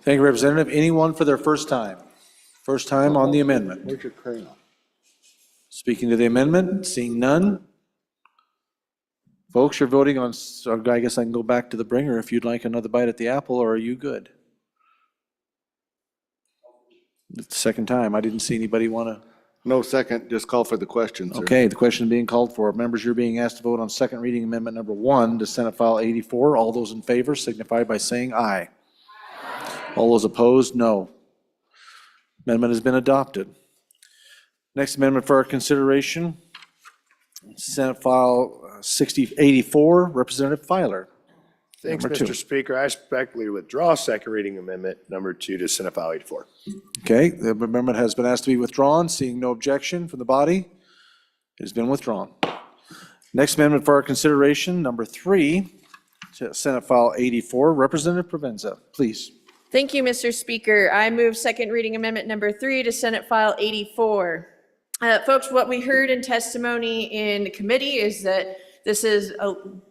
Thank you, Representative. Anyone for their first time? First time on the amendment? Where's your crayon? Speaking to the amendment, seeing none. Folks, you're voting on, so I guess I can go back to the bringer if you'd like another bite at the apple, or are you good? It's the second time. I didn't see anybody want to. No second, just call for the question, sir. Okay, the question being called for. Members, you're being asked to vote on second reading amendment number 1 to Senate File 84. All those in favor signify by saying aye. All those opposed, no. Amendment has been adopted. Next amendment for our consideration, Senate File 84, Representative Filer. Thanks, Number 2. Mr. Speaker. I respectfully withdraw second reading amendment number 2 to Senate File 84. Okay, the amendment has been asked to be withdrawn. Seeing no objection from the body, it has been withdrawn. Next amendment for our consideration, number 3, to Senate File 84, Representative Provenza, please. Thank you, Mr. Speaker. I move second reading amendment number 3 to Senate File 84. Folks, what we heard in testimony in committee is that this is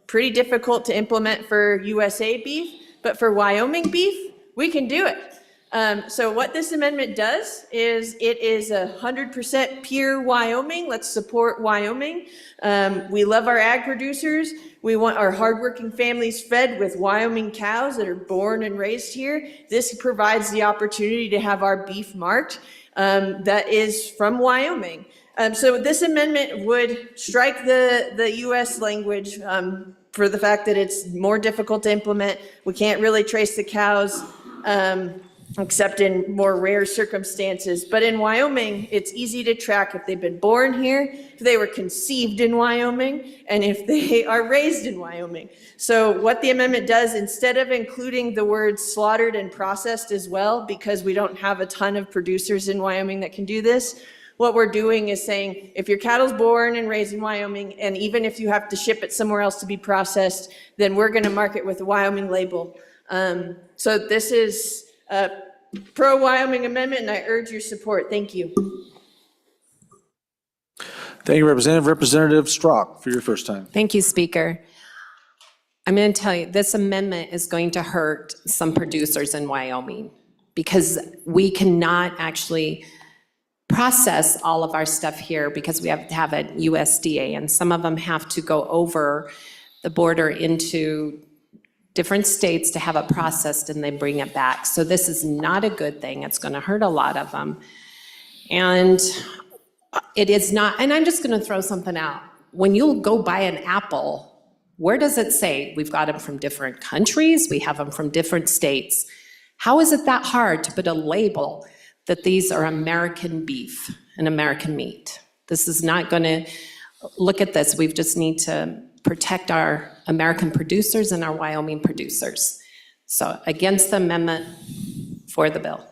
pretty difficult to implement for USA beef, but for Wyoming beef, we can do it. So what this amendment does is it is 100% pure Wyoming. Let's support Wyoming. We love our ag producers. We want our hardworking families fed with Wyoming cows that are born and raised here. This provides the opportunity to have our beef marked that is from Wyoming. So this amendment would strike the U.S. language for the fact that it's more difficult to implement. We can't really trace the cows except in more rare circumstances. But in Wyoming, it's easy to track if they've been born here, if they were conceived in Wyoming, and if they are raised in Wyoming. So what the amendment does, instead of including the words slaughtered and processed as well, because we don't have a ton of producers in Wyoming that can do this, what we're doing is saying, if your cattle's born and raised in Wyoming, and even if you have to ship it somewhere else to be processed, then we're going to mark it with a Wyoming label. So this is a pro-Wyoming amendment, and I urge your support. Thank you. Thank you, Representative. Representative Strzok, for your first time. Thank you, Speaker. I'm going to tell you, this amendment is going to hurt some producers in Wyoming because we cannot actually process all of our stuff here because we have to have a USDA, and some of them have to go over the border into different states to have it processed and they bring it back. So this is not a good thing. It's going to hurt a lot of them. And it is not, and I'm just going to throw something out. When you go buy an apple, where does it say? We've got them from different countries, we have them from different states. How is it that hard to put a label that these are American beef and American meat? This is not going to, look at this, we just need to protect our American producers and our Wyoming producers. So against the amendment, for the bill.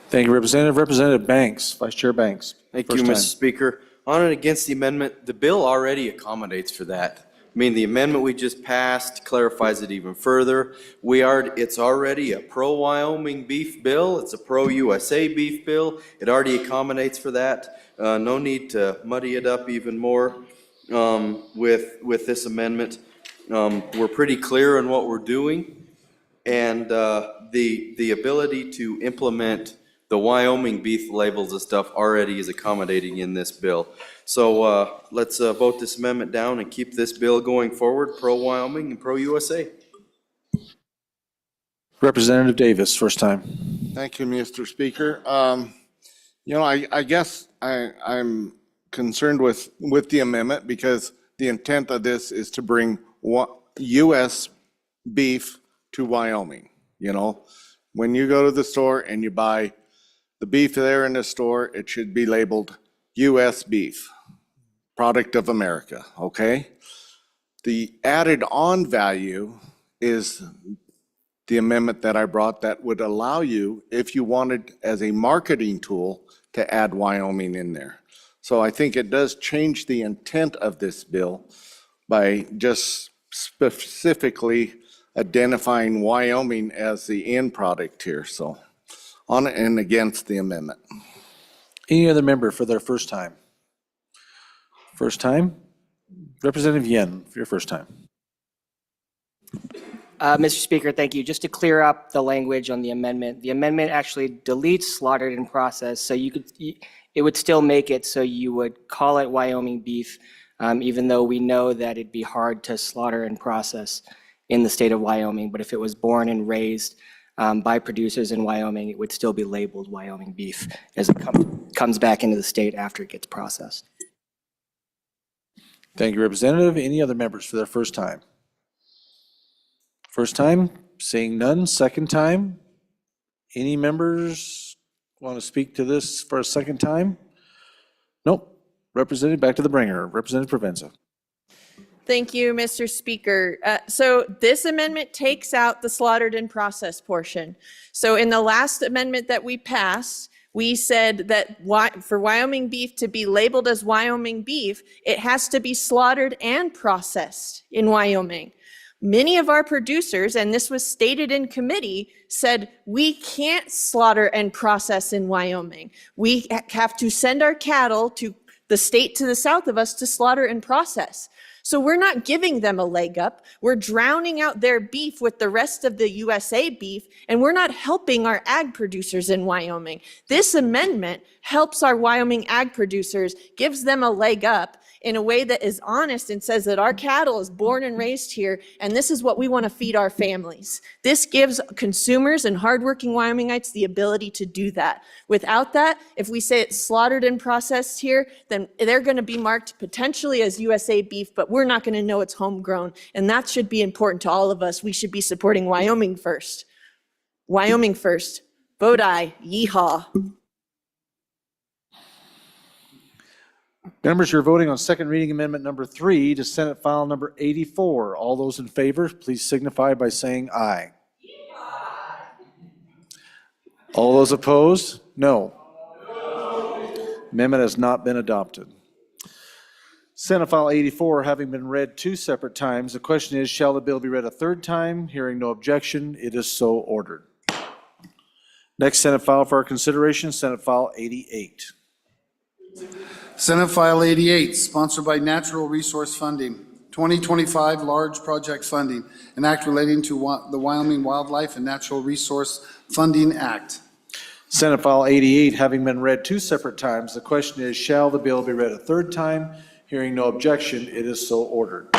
Thank you, Representative. Representative Banks, Vice Chair Banks. Thank you, First Mr. time. Speaker. On and against the amendment, the bill already accommodates for that. I mean, the amendment we just passed clarifies it even further. It's already a pro-Wyoming beef bill. It's a pro-USA beef bill. It already accommodates for that. No need to muddy it up even more with this amendment. We're pretty clear on what we're doing, and the ability to implement the Wyoming beef labels and stuff already is accommodating in this bill. So let's vote this amendment down and keep this bill going forward, pro-Wyoming and pro-USA. Representative Davis, first time. Thank you, Mr. Speaker. I guess I'm concerned with the amendment because the intent of this is to bring U.S. beef to Wyoming. When you go to the store and you buy the beef there in the store, it should be labeled U.S. beef, product of America, okay? The added on value is the amendment that I brought that would allow you, if you wanted as a marketing tool, to add Wyoming in there. So I think it does change the intent of this bill by just specifically identifying Wyoming as the end product here. So on and against the amendment. Any other member for their first time? First time? Representative Yen, for your first time. Mr. Speaker, thank you. Just to clear up the language on the amendment actually deletes slaughtered and processed, so it would still make it so you would call it Wyoming beef, even though we know that it'd be hard to slaughter and process in the state of Wyoming. But if it was born and raised by producers in Wyoming, it would still be labeled Wyoming beef as it comes back into the state after it gets processed. Thank you, Representative. Any other members for their first time? First time, seeing none. Second time, any members want to speak to this for a second time? Nope. Representative, back to the bringer. Representative Provenza. Thank you, Mr. Speaker. So this amendment takes out the slaughtered and processed portion. So in the last amendment that we passed, we said that for Wyoming beef to be labeled as Wyoming beef, it has to be slaughtered and processed in Wyoming. Many of our producers, and this was stated in committee, said we can't slaughter and process in Wyoming. We have to send our cattle to the state to the south of us to slaughter and process. So we're not giving them a leg up. We're drowning out their beef with the rest of the USA beef, and we're not helping our ag producers in Wyoming. This amendment helps our Wyoming ag producers, gives them a leg up in a way that is honest and says that our cattle is born and raised here, and this is what we want to feed our families. This gives consumers and hardworking Wyomingites the ability to do that. Without that, if we say it's slaughtered and processed here, then they're going to be marked potentially as USA beef, but we're not going to know it's homegrown, and that should be important to all of us. We should be supporting Wyoming first. Wyoming first. Vote aye. Yeehaw. Members, you're voting on second reading amendment number 3 to Senate file number 84. All those in favor, please signify by saying aye. All those opposed? No. Amendment has not been adopted. Senate file 84 having been read 2 separate times, the question is, shall the bill be read a third time? Hearing no objection, it is so ordered. Next Senate file for our consideration, Senate file 88. Senate File 88, sponsored by Natural Resource Funding, 2025 Large Project Funding, an act relating to the Wyoming Wildlife and Natural Resource Funding Act. Senate file 88 having been read 2 separate times, the question is, shall the bill be read a third time? Hearing no objection, it is so ordered.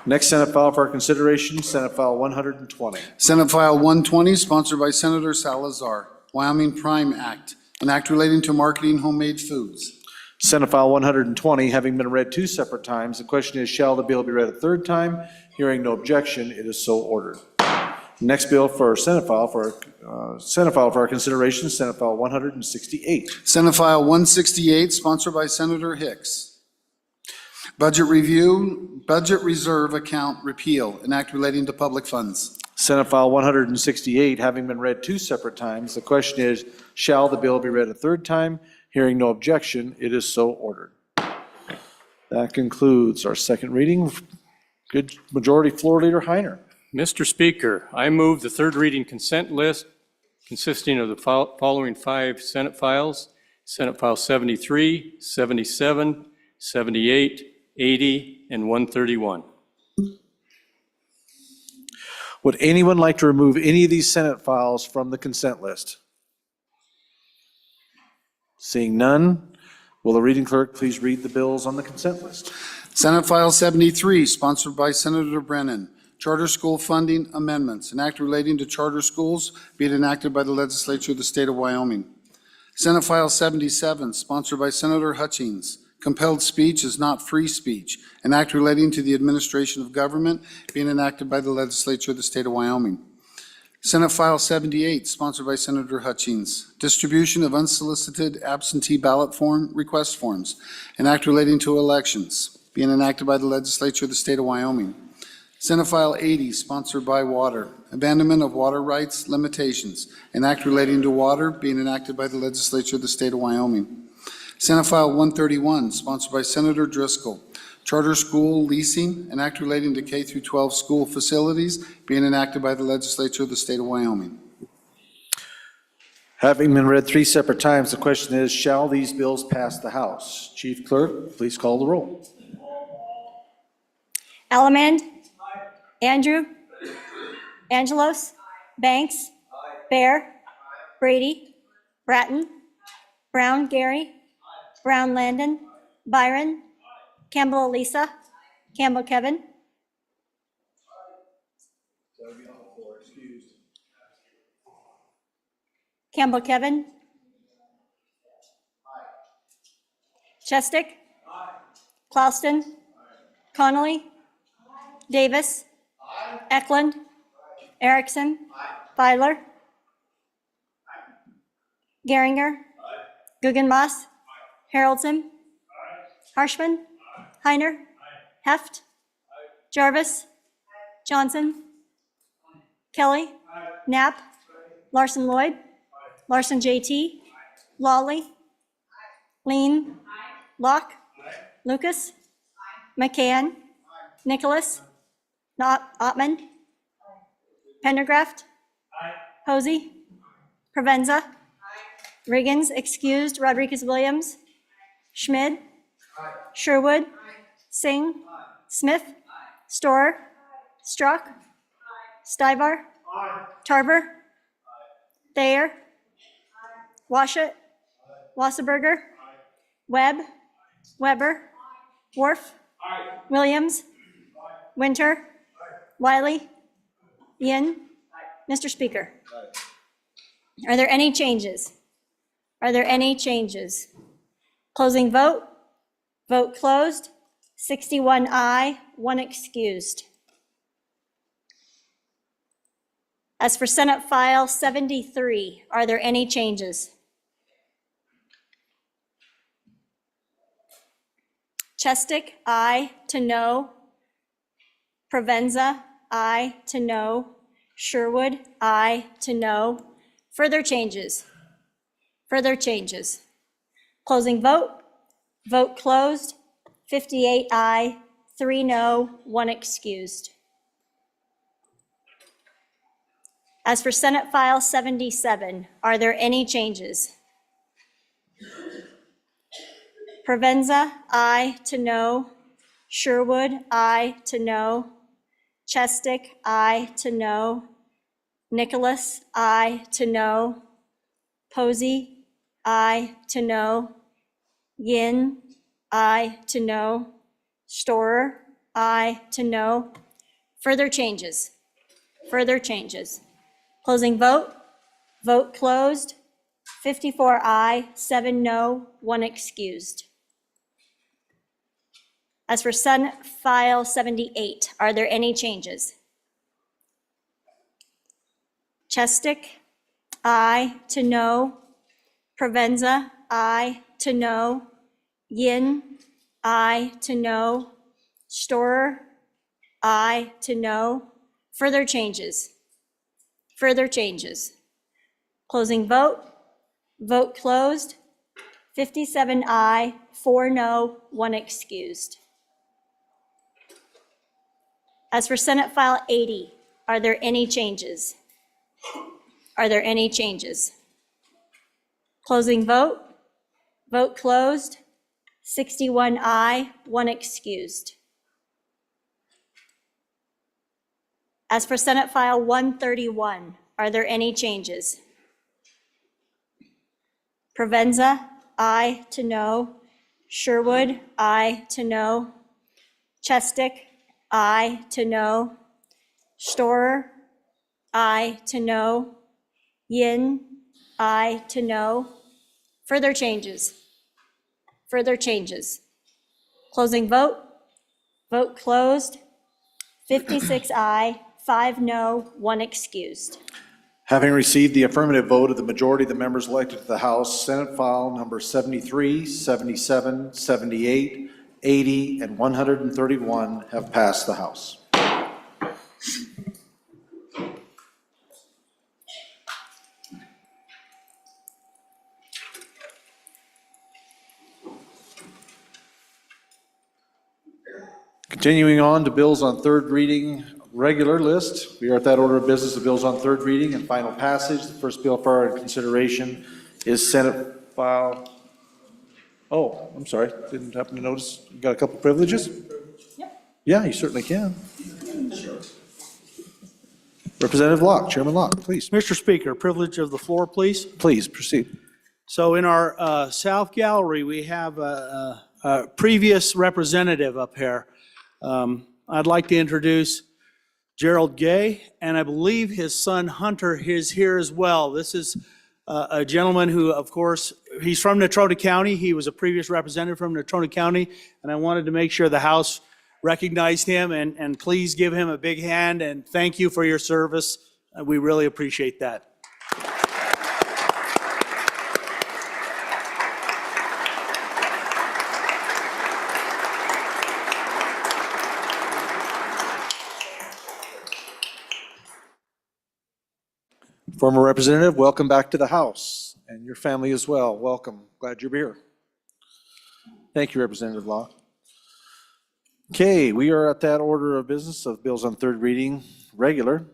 Next Senate file for our consideration, Senate file 120. Senate File 120, sponsored by Senator Salazar, Wyoming Prime Act, An act relating to marketing homemade foods. Senate File 120, having been read two separate times, the question is, shall the bill be read a third time? Hearing no objection, it is so ordered. Next bill for Senate File for our consideration, Senate File 168. Senate File 168, sponsored by Senator Hicks. Budget review, budget reserve account repeal, an act relating to public funds. Senate File 168, having been read two separate times, the question is, shall the bill be read a third time? Hearing no objection, it is so ordered. That concludes our second reading. Good majority Floor Leader Heiner. Mr. Speaker, I move the third reading consent list consisting of the following 5 Senate files: Senate File 73, 77, 78, 80, and 131. Would anyone like to remove any of these Senate files from the consent list? Seeing none, will the reading clerk please read the bills on the consent list? Senate File 73, sponsored by Senator Brennan. Charter school funding amendments, an act relating to charter schools, be it enacted by the legislature of the state of Wyoming. Senate File 77, sponsored by Senator Hutchings. Compelled speech is not free speech, an act relating to the administration of government, being enacted by the legislature of the state of Wyoming. Senate File 78, sponsored by Senator Hutchings. Distribution of unsolicited absentee ballot form request forms, an act relating to elections, being enacted by the legislature of the state of Wyoming. Senate File 80, sponsored by Water. Abandonment of water rights limitations, an act relating to water, being enacted by the legislature of the state of Wyoming. Senate File 131, sponsored by Senator Driscoll. Charter school leasing, an act relating to K through 12 school facilities, being enacted by the legislature of the state of Wyoming. Having been read 3 separate times, the question is, shall these bills pass the House? Chief Clerk, please call the roll. Allemand. Andrew. Angelos. Banks. Bear. Brady. Bratton. Brown Gary. Brown Landon. Byron. Campbell Elisa. Campbell Kevin. Campbell Kevin. Chestick. Clauston. Connolly. Davis. Eklund. Erickson. Feiler. Geringer. Guggenmoss. Haroldson. Harshman. Heiner. Heft. Jarvis. Johnson. Kelly. Knapp. Larson Lloyd. Larson JT. Lawley. Lean. Locke. Lucas. McCann. Nicholas. Ottman. Pendergraft. Posey. Provenza. Riggins excused. Rodriguez Williams. Schmid. Sherwood. Singh. Smith. Storer. Strzok. Stivar. Tarver. Thayer. Washut. Wasserberger. Webb. Weber. Worf. Williams. Winter. Wiley. Yin. Mr. Speaker. Are there any changes? Are there any changes? Closing vote. Vote closed. 61 aye, 1 excused. As for Senate File 73, are there any changes? Chestick, aye to no. Provenza, aye to no. Sherwood, aye to no. Further changes? Further changes? Closing vote. Vote closed. 58 aye, 3 no, 1 excused. As for Senate File 77, are there any changes? Provenza, aye to no. Sherwood, aye to no. Chestick, aye to no. Nicholas, aye to no. Posey, aye to no. Yin, aye to no. Storer, aye to no. Further changes? Further changes? Closing vote. Vote closed. 54 aye, 7 no, 1 excused. As for Senate File 78, are there any changes? Chestick, aye to no. Provenza, aye to no. Yin, aye to no. Storer, aye to no. Further changes? Further changes? Closing vote. Vote closed. 57 aye, 4 no, 1 excused. As for Senate File 80, are there any changes? Are there any changes? Closing vote. Vote closed. 61 aye, 1 excused. As for Senate File 131, are there any changes? Provenza, aye to no. Sherwood, aye to no. Chestick, aye to no. Storer, aye to no. Yin, aye to no. Further changes? Further changes? Closing vote. Vote closed. 56 aye, 5 no, 1 excused. Having received the affirmative vote of the majority of the members elected to the House, Senate File number 73, 77, 78, 80, and 131 have passed the House. Continuing on to bills on third reading regular list. We are at that order of business of bills on third reading and final passage. The first bill for our consideration is Senate File. Oh, I'm sorry, didn't happen to notice. You got a couple privileges? Yep. Yeah, you certainly can. Representative Locke, Chairman Locke, please. Mr. Speaker, privilege of the floor, please. Please proceed. So in our South Gallery, we have a previous representative up here. I'd like to introduce Gerald Gay, and I believe his son Hunter is here as well. This is a gentleman who, of course, he's from Natrona County. He was a previous representative from Natrona County, and I wanted to make sure the House recognized him, and please give him a big hand, and thank you for your service. We really appreciate that. Former Representative, welcome back to the House, and your family as well. Welcome. Glad you're here. Thank you, Representative Law. Okay, we are at that order of business of bills on third reading, regular.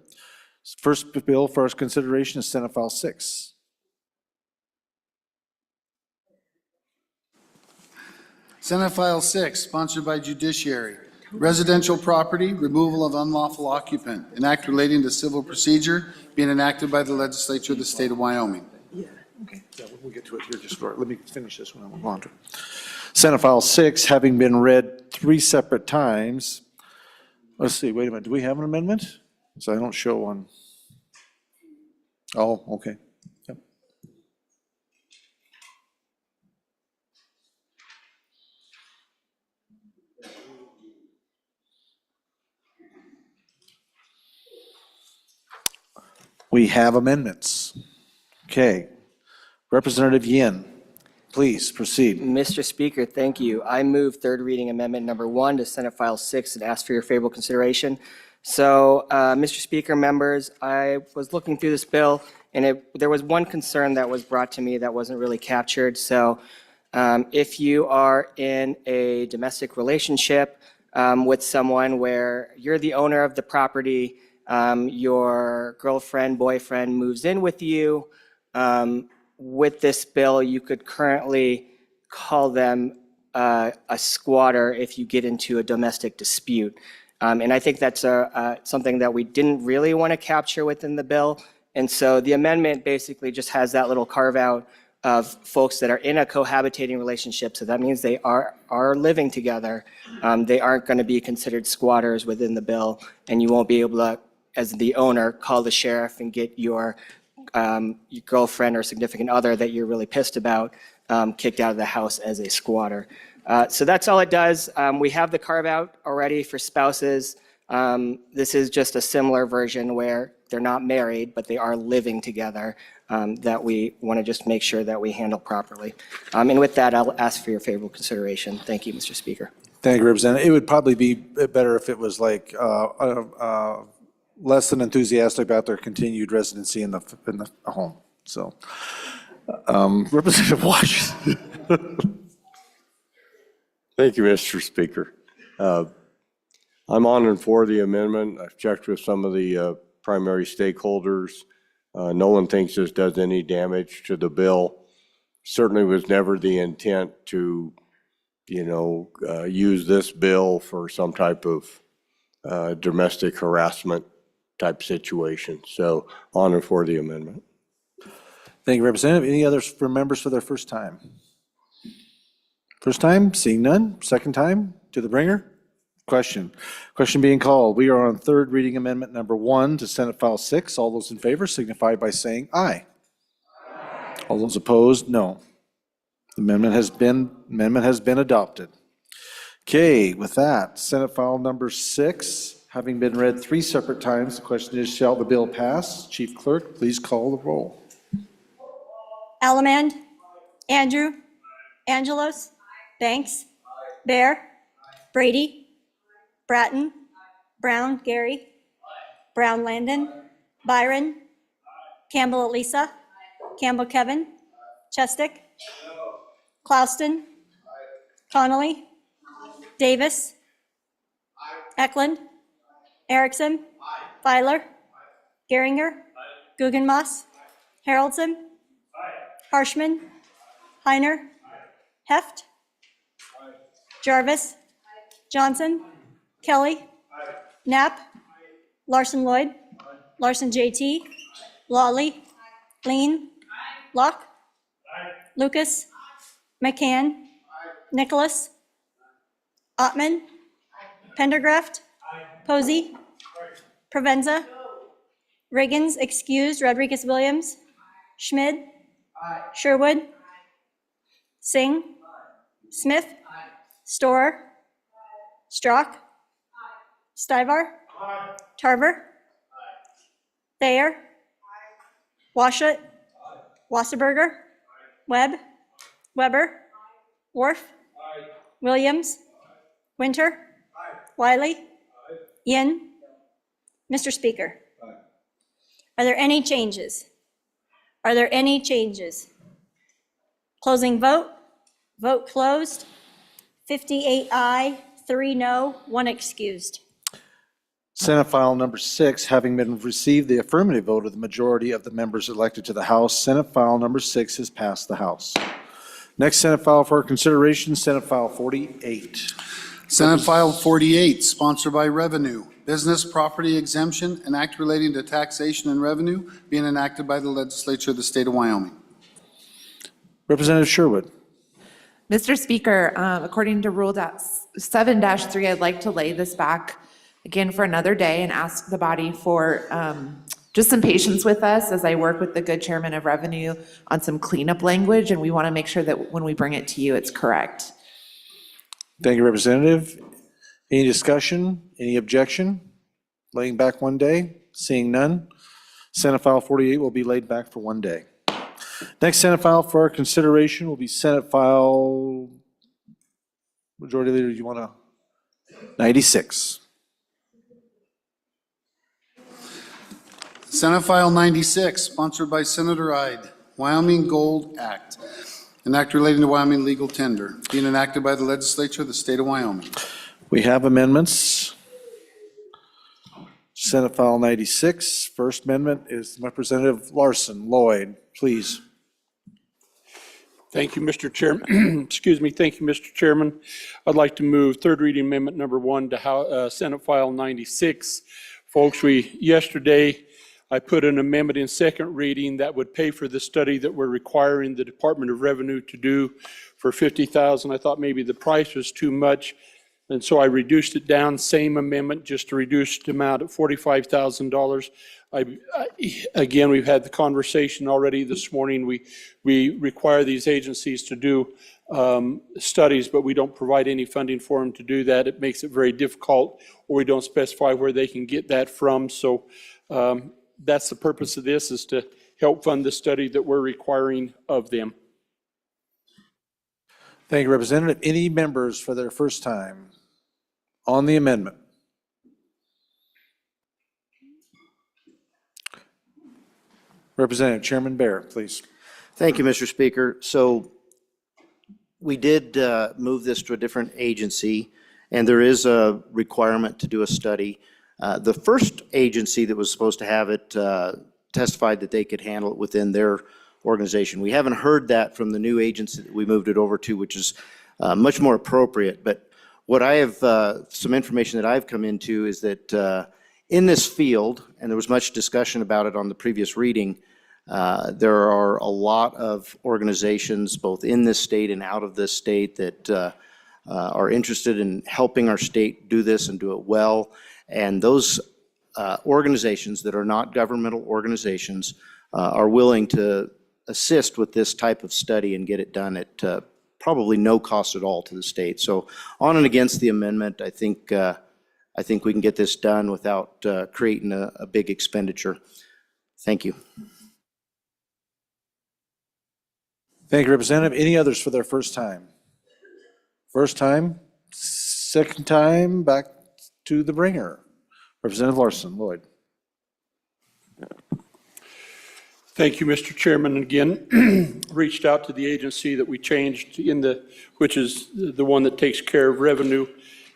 First bill for our consideration is Senate File 6. Senate File 6, sponsored by Judiciary. Residential property, removal of unlawful occupant, an act relating to civil procedure being enacted by the legislature of the state of Wyoming. Yeah, we'll get to it here just short. Let me finish this one. I won't go on to it. Senate File 6, having been read 3 separate times. Let's see, wait a minute. Do we have an amendment? So I don't show one. Oh, okay. Yep. We have amendments. Okay. Representative Yin, please proceed. Mr. Speaker, thank you. I move third reading amendment number 1 to Senate File 6 and ask for your favorable consideration. So, Mr. Speaker, members, I was looking through this bill, and there was one concern that was brought to me that wasn't really captured. So, if you are in a domestic relationship with someone where you're the owner of the property, your girlfriend, boyfriend moves in with you, with this bill, you could currently call them a squatter if you get into a domestic dispute. And I think that's something that we didn't really want to capture within the bill. And so the amendment basically just has that little carve out of folks that are in a cohabitating relationship. So that means they are living together. They aren't going to be considered squatters within the bill, and you won't be able to, as the owner, call the sheriff and get your your girlfriend or significant other that you're really pissed about kicked out of the house as a squatter. So that's all it does. We have the carve out already for spouses. This is just a similar version where they're not married, but they are living together, that we want to just make sure that we handle properly. And with that, I'll ask for your favorable consideration. Thank you, Mr. Speaker. Thank you, Representative. It would probably be better if it was like less than enthusiastic about their continued residency in the home. So, Representative Washington. Thank you, Mr. Speaker. I'm on and for the amendment. I've checked with some of the primary stakeholders. No one thinks this does any damage to the bill. Certainly was never the intent to, use this bill for some type of domestic harassment type situation. So on and for the amendment. Thank you, Representative. Any others for members for their first time? First time, seeing none. Second time, to the bringer. Question being called. We are on third reading amendment number 1 to Senate File 6. All those in favor signify by saying aye. All those opposed, no. The amendment has been adopted. Okay, with that, Senate File number 6, having been read 3 separate times, the question is, shall the bill pass? Chief Clerk, please call the roll. Allemand. Andrew. Angelos. Banks. Bear. Brady. Bratton. Brown, Gary. Brown, Landon. Byron. Campbell, Elisa. Campbell, Kevin. Chestick. Clouston. Connolly. Davis. Eklund. Erickson. Filer. Geringer. Guggenmoss. Haroldson. Harshman. Heiner. Heft. Jarvis. Johnson. Kelly. Knapp. Larson Lloyd. Larson JT. Lawley. Lean. Locke. Lucas. McCann. Nicholas. Ottman. Pendergraft. Posey. Provenza. Riggins excused. Rodriguez Williams. Schmid. Sherwood. Singh. Smith. Storer. Strock. Stivar. Tarver. Thayer. Washut. Wasserberger. Webb. Weber. Worf. Williams. Winter. Wiley. Yin. Mr. Speaker. Are there any changes? Are there any changes? Closing vote. Vote closed. 58 aye, 3 no, 1 excused. Senate File number 6, having been received the affirmative vote of the majority of the members elected to the House, Senate File number 6 has passed the House. Next Senate File for consideration, Senate File 48. Senate File 48, sponsored by Revenue. Business property exemption, an act relating to taxation and revenue being enacted by the legislature of the state of Wyoming. Representative Sherwood. Mr. Speaker, according to Rule 7-3, I'd like to lay this back again for another day and ask the body for just some patience with us as I work with the good chairman of Revenue on some cleanup language, and we want to make sure that when we bring it to you, it's correct. Thank you, Representative. Any discussion? Any objection? Laying back one day? Seeing none. Senate File 48 will be laid back for 1 day. Next Senate File for our consideration will be Senate File, Majority Leader, do you want to? 96. Senate File 96, sponsored by Senator Ide, Wyoming Gold Act, an act relating to Wyoming legal tender, being enacted by the legislature of the state of Wyoming. We have amendments. Senate File 96, first amendment is Representative Larson. Lloyd, please. Thank you, Mr. Chairman. Excuse me. Thank you, Mr. Chairman. I'd like to move third reading amendment number 1 to Senate File 96. Folks, yesterday I put an amendment in second reading that would pay for the study that we're requiring the Department of Revenue to do for $50,000. I thought maybe the price was too much, and so I reduced it down, same amendment, just to reduce the amount at $45,000. Again, we've had the conversation already this morning. We require these agencies to do studies, but we don't provide any funding for them to do that. It makes it very difficult, or we don't specify where they can get that from. So that's the purpose of this, is to help fund the study that we're requiring of them. Thank you, Representative. Any members for their first time on the amendment? Representative Chairman Bear, please. Thank you, Mr. Speaker. So we did move this to a different agency, and there is a requirement to do a study. The first agency that was supposed to have it testified that they could handle it within their organization. We haven't heard that from the new agency that we moved it over to, which is much more appropriate. But what I have, some information that I've come into is that in this field, and there was much discussion about it on the previous reading, there are a lot of organizations, both in this state and out of this state, that are interested in helping our state do this and do it well. And those organizations that are not governmental organizations are willing to assist with this type of study and get it done at probably no cost at all to the state. So on and against the amendment, I think we can get this done without creating a big expenditure. Thank you. Thank you, Representative. Any others for their first time? First time, second time, back to the bringer. Representative Lloyd. Thank you, Mr. Chairman. Again, reached out to the agency that we changed which is the one that takes care of revenue,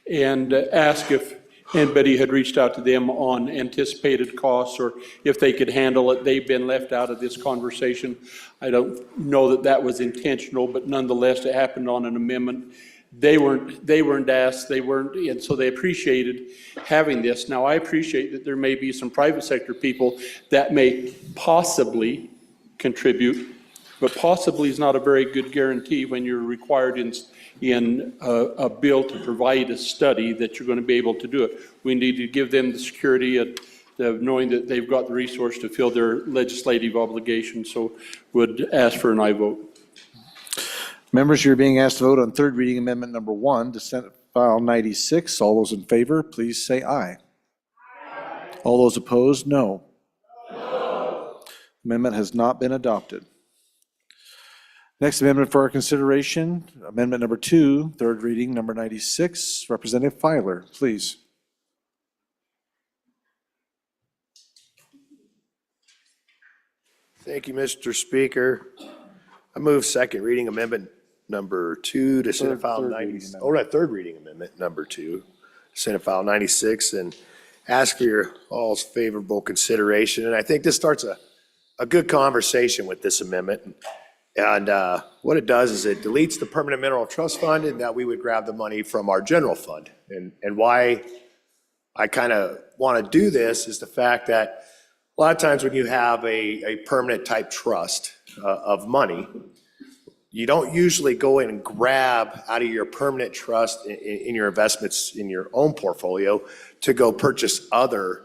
and asked if anybody had reached out to them on anticipated costs or if they could handle it. They've been left out of this conversation. I don't know that that was intentional, but nonetheless, it happened on an amendment. They weren't asked, and so they appreciated having this. Now, I appreciate that there may be some private sector people that may possibly contribute, but possibly is not a very good guarantee when you're required in a bill to provide a study that you're going to be able to do it. We need to give them the security of knowing that they've got the resource to fill their legislative obligations. So would ask for an aye vote. Members, you're being asked to vote on third reading amendment number 1 to Senate File 96. All those in favor, please say aye. All those opposed, no. Amendment has not been adopted. Next amendment for our consideration, amendment number 2, third reading, number 96. Representative Filer, please. Thank you, Mr. Speaker. I move second reading amendment number 2 to Senate File 96. Third reading amendment number 2, Senate File 96, and ask for your all's favorable consideration. And I think this starts a good conversation with this amendment. And what it does is it deletes the permanent mineral trust fund, and that we would grab the money from our general fund. And why I kind of want to do this is the fact that a lot of times when you have a permanent type trust of money, you don't usually go in and grab out of your permanent trust in your investments in your own portfolio to go purchase other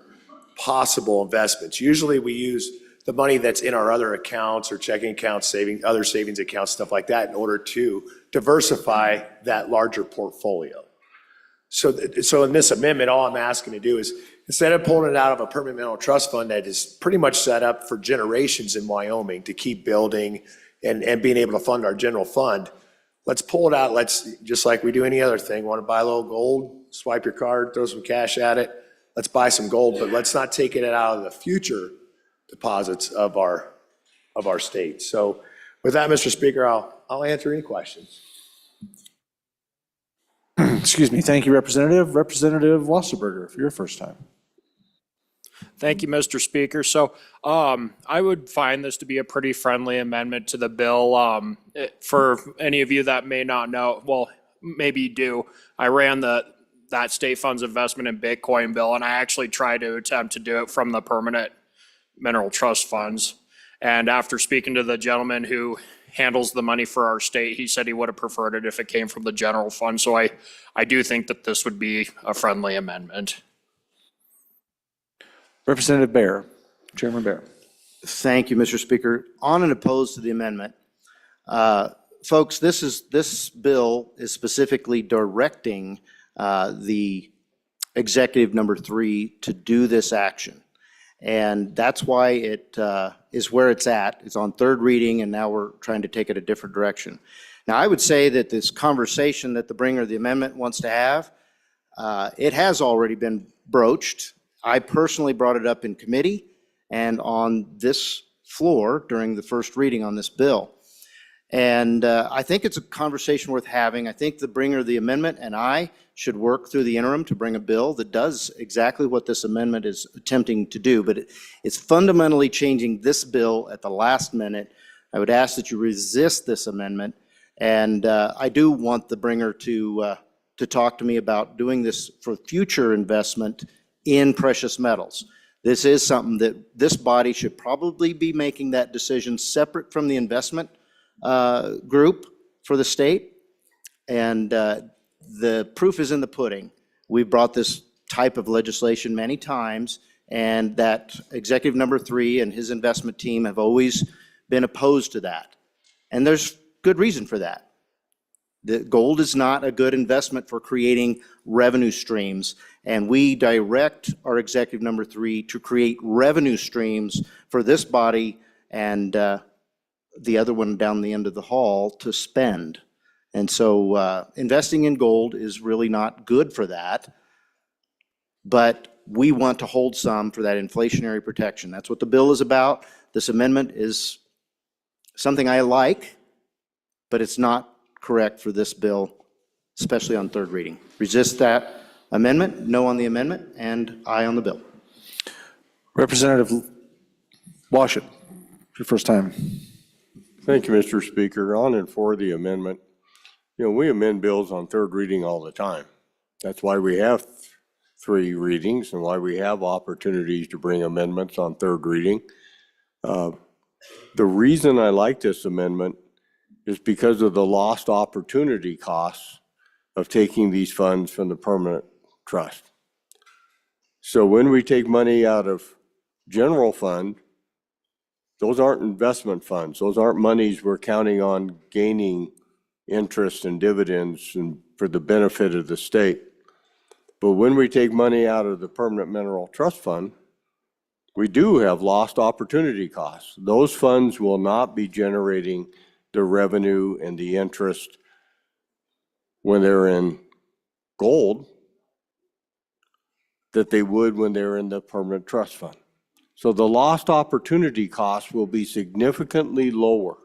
possible investments. Usually we use the money that's in our other accounts or checking accounts, other savings accounts, stuff like that, in order to diversify that larger portfolio. So in this amendment, all I'm asking to do is, instead of pulling it out of a permanent mineral trust fund that is pretty much set up for generations in Wyoming to keep building and being able to fund our general fund, let's pull it out. Let's, just like we do any other thing, want to buy a little gold, swipe your card, throw some cash at it. Let's buy some gold, but let's not take it out of the future deposits of our state. So with that, Mr. Speaker, I'll answer any questions. Excuse me. Thank you, Representative. Representative Wasserberger, for your first time. Thank you, Mr. Speaker. So I would find this to be a pretty friendly amendment to the bill. For any of you that may not know, well, maybe you do, I ran that state funds investment in Bitcoin bill, and I actually tried to attempt to do it from the permanent mineral trust funds. And after speaking to the gentleman who handles the money for our state, he said he would have preferred it if it came from the general fund. So I do think that this would be a friendly amendment. Representative Bear, Chairman Bear. Thank you, Mr. Speaker. On and opposed to the amendment. Folks, this bill is specifically directing the executive number 3 to do this action. And that's why it is where it's at. It's on third reading, and now we're trying to take it a different direction. Now, I would say that this conversation that the bringer of the amendment wants to have, it has already been broached. I personally brought it up in committee and on this floor during the first reading on this bill. And I think it's a conversation worth having. I think the bringer of the amendment and I should work through the interim to bring a bill that does exactly what this amendment is attempting to do, but it's fundamentally changing this bill at the last minute. I would ask that you resist this amendment, and I do want the bringer to talk to me about doing this for future investment in precious metals. This is something that this body should probably be making that decision separate from the investment group for the state. And the proof is in the pudding. We've brought this type of legislation many times, and that executive number 3 and his investment team have always been opposed to that. And there's good reason for that. The gold is not a good investment for creating revenue streams, and we direct our executive number 3 to create revenue streams for this body and the other one down the end of the hall to spend. And so investing in gold is really not good for that, but we want to hold some for that inflationary protection. That's what the bill is about. This amendment is something I like, but it's not correct for this bill, especially on third reading. Resist that amendment, no on the amendment, and aye on the bill. Representative Washit, your first time. Thank you, Mr. Speaker. On and for the amendment. You know, we amend bills on third reading all the time. That's why we have 3 readings and why we have opportunities to bring amendments on third reading. The reason I like this amendment is because of the lost opportunity costs of taking these funds from the permanent trust. So when we take money out of general fund, those aren't investment funds. Those aren't monies we're counting on gaining interest and dividends and for the benefit of the state. But when we take money out of the permanent mineral trust fund, we do have lost opportunity costs. Those funds will not be generating the revenue and the interest when they're in gold that they would when they're in the permanent trust fund. So the lost opportunity costs will be significantly lower.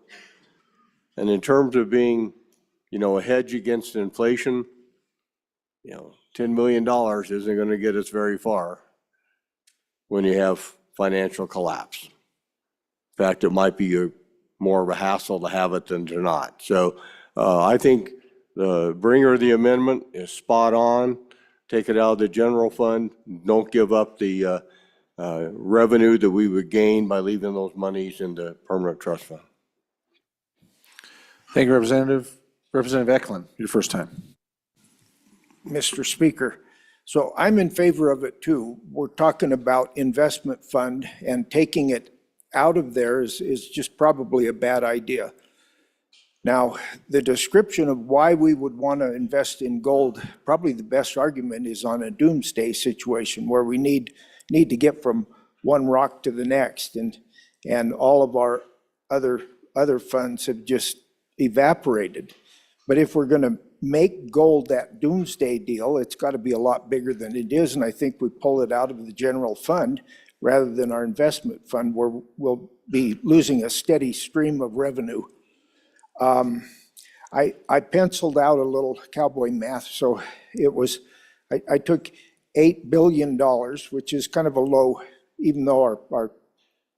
And in terms of being, you know, a hedge against inflation, you know, $10 million isn't going to get us very far when you have financial collapse. In fact, it might be more of a hassle to have it than to not. So I think the bringer of the amendment is spot on. Take it out of the general fund. Don't give up the revenue that we would gain by leaving those monies in the permanent trust fund. Thank you, Representative. Representative Eklund, your first time. Mr. Speaker, so I'm in favor of it too. We're talking about investment fund, and taking it out of there is just probably a bad idea. Now, the description of why we would want to invest in gold, probably the best argument is on a doomsday situation where we need to get from one rock to the next, and all of our other funds have just evaporated. But if we're going to make gold that doomsday deal, it's got to be a lot bigger than it is, and I think we pull it out of the general fund rather than our investment fund, where we'll be losing a steady stream of revenue. I penciled out a little cowboy math, so it was, I took $8 billion, which is kind of a low, even though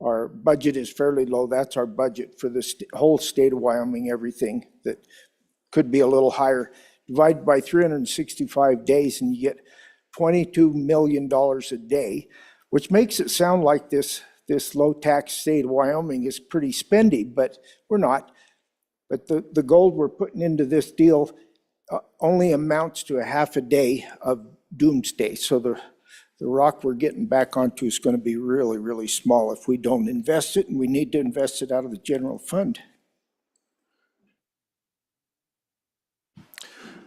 our budget is fairly low, that's our budget for the whole state of Wyoming, everything that could be a little higher. Divide by 365 days and you get $22 million a day, which makes it sound like this low tax state of Wyoming is pretty spendy, but we're not. But the gold we're putting into this deal only amounts to a half a day of doomsday. So the rock we're getting back onto is going to be really, really small if we don't invest it, and we need to invest it out of the general fund.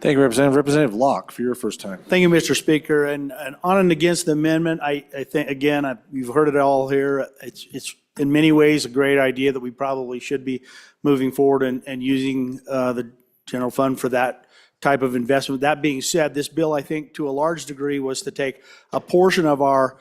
Thank you, Representative. Representative Locke, for your first time. Thank you, Mr. Speaker. And on and against the amendment, I think, again, you've heard it all here. It's in many ways a great idea that we probably should be moving forward and using the general fund for that type of investment. That being said, this bill, I think, to a large degree, was to take a portion of our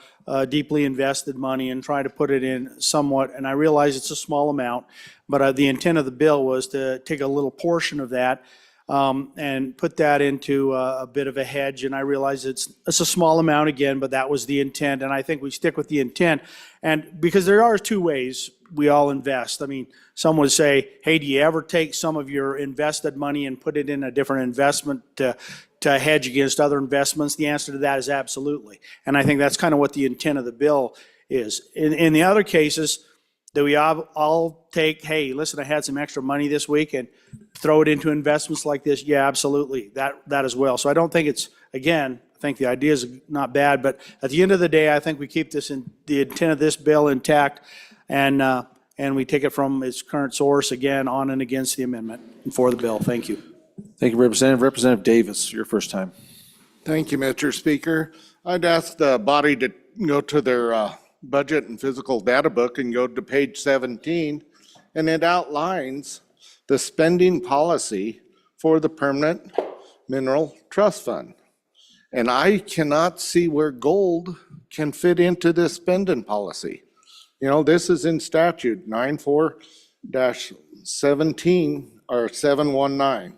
deeply invested money and try to put it in somewhat, and I realize it's a small amount, but the intent of the bill was to take a little portion of that and put that into a bit of a hedge. And I realize it's a small amount again, but that was the intent. And I think we stick with the intent. And because there are two ways we all invest. I mean, some would say, hey, do you ever take some of your invested money and put it in a different investment to hedge against other investments? The answer to that is absolutely. And I think that's kind of what the intent of the bill is. In the other cases, do we all take, hey, listen, I had some extra money this week and throw it into investments like this? Yeah, absolutely, that as well. So I don't think it's, again, I think the idea is not bad, but at the end of the day, I think we keep this in the intent of this bill intact, and we take it from its current source, again, on and against the amendment and for the bill. Thank you. Thank you, Representative. Representative Davis, your first time. Thank you, Mr. Speaker. I'd ask the body to go to their budget and physical data book and go to page 17, and it outlines the spending policy for the Permanent Mineral Trust Fund. And I cannot see where gold can fit into this spending policy. You know, this is in statute 94-17 or 719.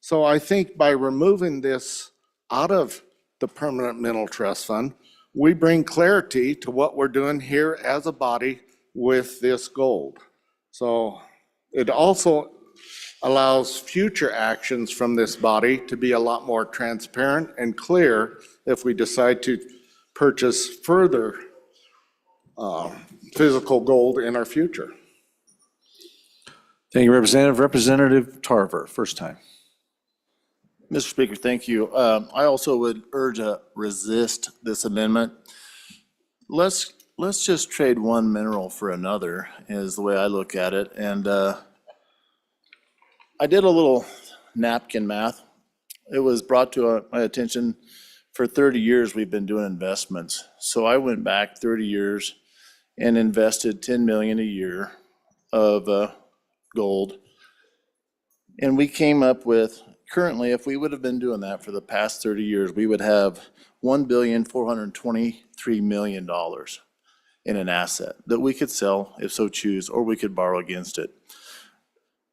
So I think by removing this out of the Permanent Mineral Trust Fund, we bring clarity to what we're doing here as a body with this gold. So it also allows future actions from this body to be a lot more transparent and clear if we decide to purchase further physical gold in our future. Thank you, Representative. Representative Tarver, first time. Mr. Speaker, thank you. I also would urge a resist this amendment. Let's just trade one mineral for another is the way I look at it. And I did a little napkin math. It was brought to my attention for 30 years we've been doing investments. So I went back 30 years and invested 10 million a year of gold. And we came up with, currently, if we would have been doing that for the past 30 years, we would have $1,423 million in an asset that we could sell if so choose, or we could borrow against it.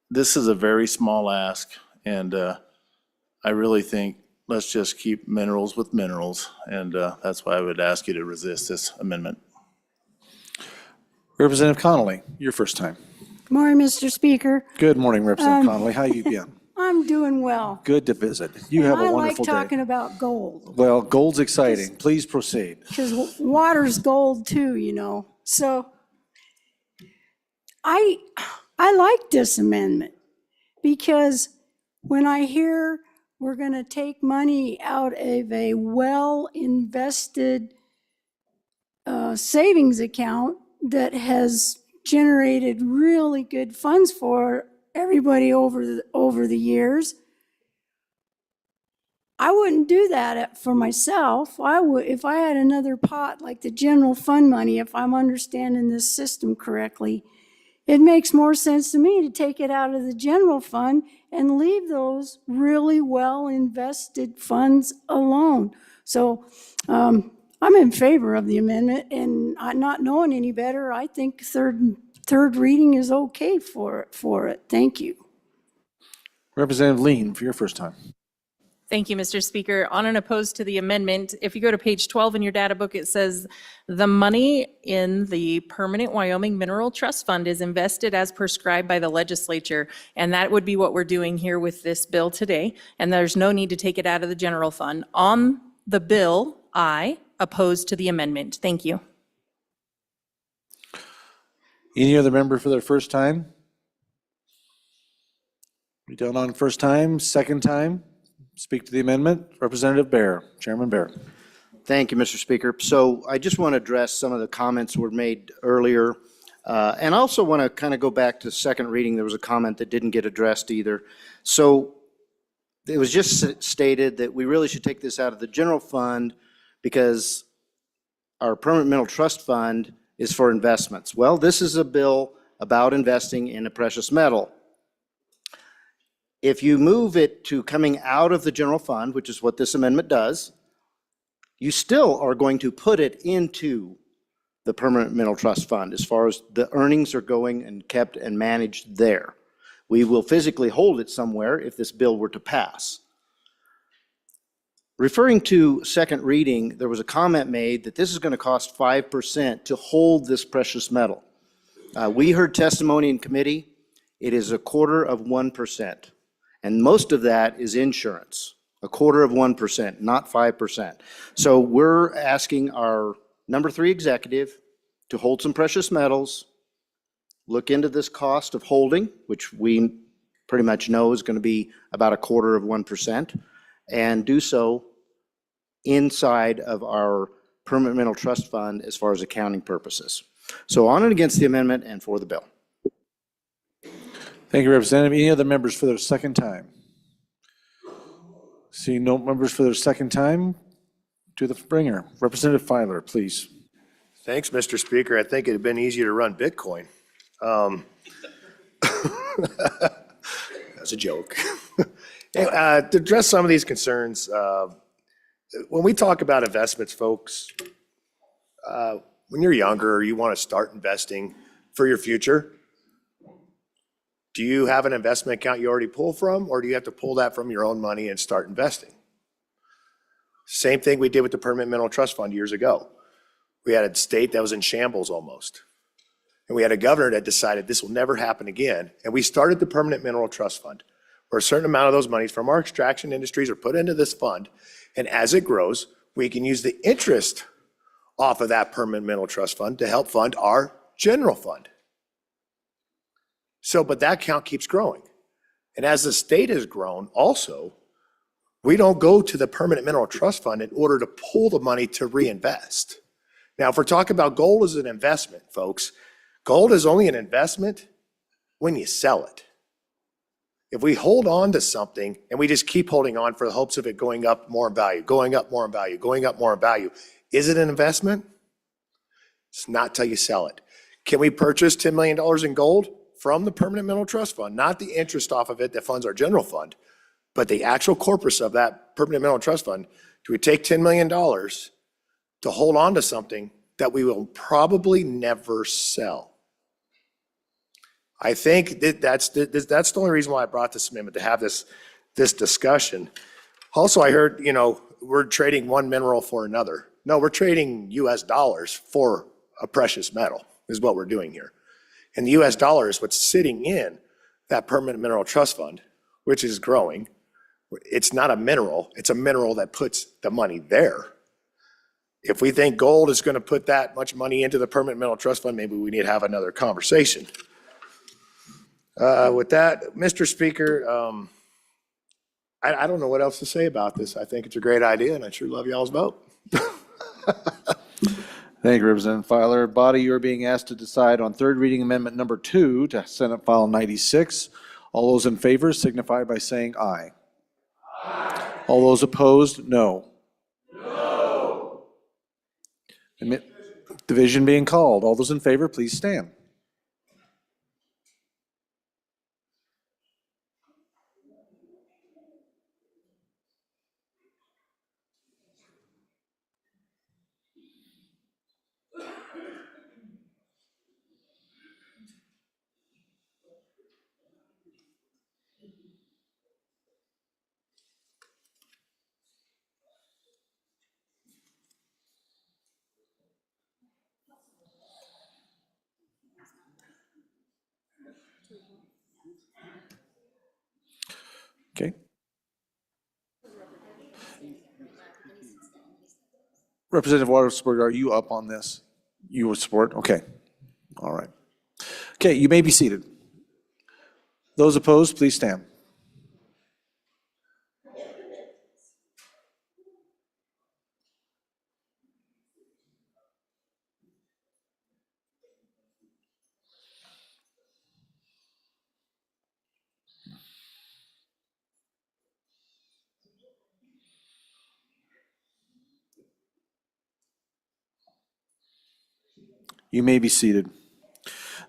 This is a very small ask, and I really think let's just keep minerals with minerals, and that's why I would ask you to resist this amendment. Representative Connolly, your first time. Good morning, Mr. Speaker. Good morning, Representative Connolly. How you been? I'm doing well. Good to visit. You have a wonderful day. I like talking about gold, Well, gold's exciting. Please proceed. because water's gold too, you know. So I like this amendment, because when I hear we're going to take money out of a well-invested savings account that has generated really good funds for everybody over the years, I wouldn't do that for myself. I would, if I had another pot like the general fund money, if I'm understanding this system correctly, it makes more sense to me to take it out of the general fund and leave those really well invested funds alone. So I'm in favor of the amendment, and not knowing any better, I think third reading is okay for it. Thank you. Representative Lean, for your first time. Thank you, Mr. Speaker. On and opposed to the amendment, if you go to page 12 in your data book, it says the money in the Permanent Wyoming Mineral Trust Fund is invested as prescribed by the legislature, and that would be what we're doing here with this bill today, and there's no need to take it out of the general fund. On the bill, I oppose to the amendment. Thank you. Any other member for their first time? We done on first time, second time? Speak to the amendment. Representative Bear, Chairman Bear. Thank you, Mr. Speaker. So I just want to address some of the comments were made earlier. And I also want to kind of go back to second reading. There was a comment that didn't get addressed either. So it was just stated that we really should take this out of the general fund because our permanent mineral trust fund is for investments. Well, this is a bill about investing in a precious metal. If you move it to coming out of the general fund, which is what this amendment does, you still are going to put it into the permanent mineral trust fund as far as the earnings are going and kept and managed there. We will physically hold it somewhere if this bill were to pass. Referring to second reading, there was a comment made that this is going to cost 5% to hold this precious metal. We heard testimony in committee. It is 1/4%. And most of that is insurance, 1/4%, not 5%. So we're asking our number 3 executive to hold some precious metals, look into this cost of holding, which we pretty much know is going to be about 1/4%, and do so inside of our permanent mineral trust fund as far as accounting purposes. So on and against the amendment and for the bill. Thank you, Representative. Any other members for their second time? Seeing no members for their second time, to the bringer. Representative Filer, please. Thanks, Mr. Speaker. I think it'd been easier to run Bitcoin. That's a joke. Anyway, to address some of these concerns, when we talk about investments, folks, when you're younger, you want to start investing for your future. Do you have an investment account you already pull from, or do you have to pull that from your own money and start investing? Same thing we did with the Permanent Mineral Trust Fund years ago. We had a state that was in shambles almost. And we had a governor that decided this will never happen again. And we started the Permanent Mineral Trust Fund, where a certain amount of those monies from our extraction industries are put into this fund. And as it grows, we can use the interest off of that Permanent Mineral Trust Fund to help fund our general fund. So, but that account keeps growing. And as the state has grown also, we don't go to the Permanent Mineral Trust Fund in order to pull the money to reinvest. Now, if we're talking about gold as an investment, folks, gold is only an investment when you sell it. If we hold on to something and we just keep holding on for the hopes of it going up more in value, going up more in value, going up more in value, is it an investment? It's not till you sell it. Can we purchase $10 million in gold from the Permanent Mineral Trust Fund? Not the interest off of it that funds our general fund, but the actual corpus of that Permanent Mineral Trust Fund. Do we take $10 million to hold on to something that we will probably never sell? I think that's the only reason why I brought this amendment, to have this discussion. Also, I heard, we're trading one mineral for another. No, we're trading US dollars for a precious metal is what we're doing here. And the US dollar is what's sitting in that Permanent Mineral Trust Fund, which is growing. It's not a mineral, it's a mineral that puts the money there. If we think gold is going to put that much money into the Permanent Mineral Trust Fund, maybe we need to have another conversation. With that, Mr. Speaker, I don't know what else to say about this. I think it's a great idea, and I sure love y'all's vote. Thank you, Representative Filer. Body, you're being asked to decide on third reading amendment number 2 to Senate File 96. All those in favor signify by saying aye. Aye. All those opposed, no. No. Division being called. All those in favor, please stand. Okay. Representative Watersburg, are you up on this? You would support? Okay. All right. Okay, you may be seated. Those opposed, please stand. You may be seated.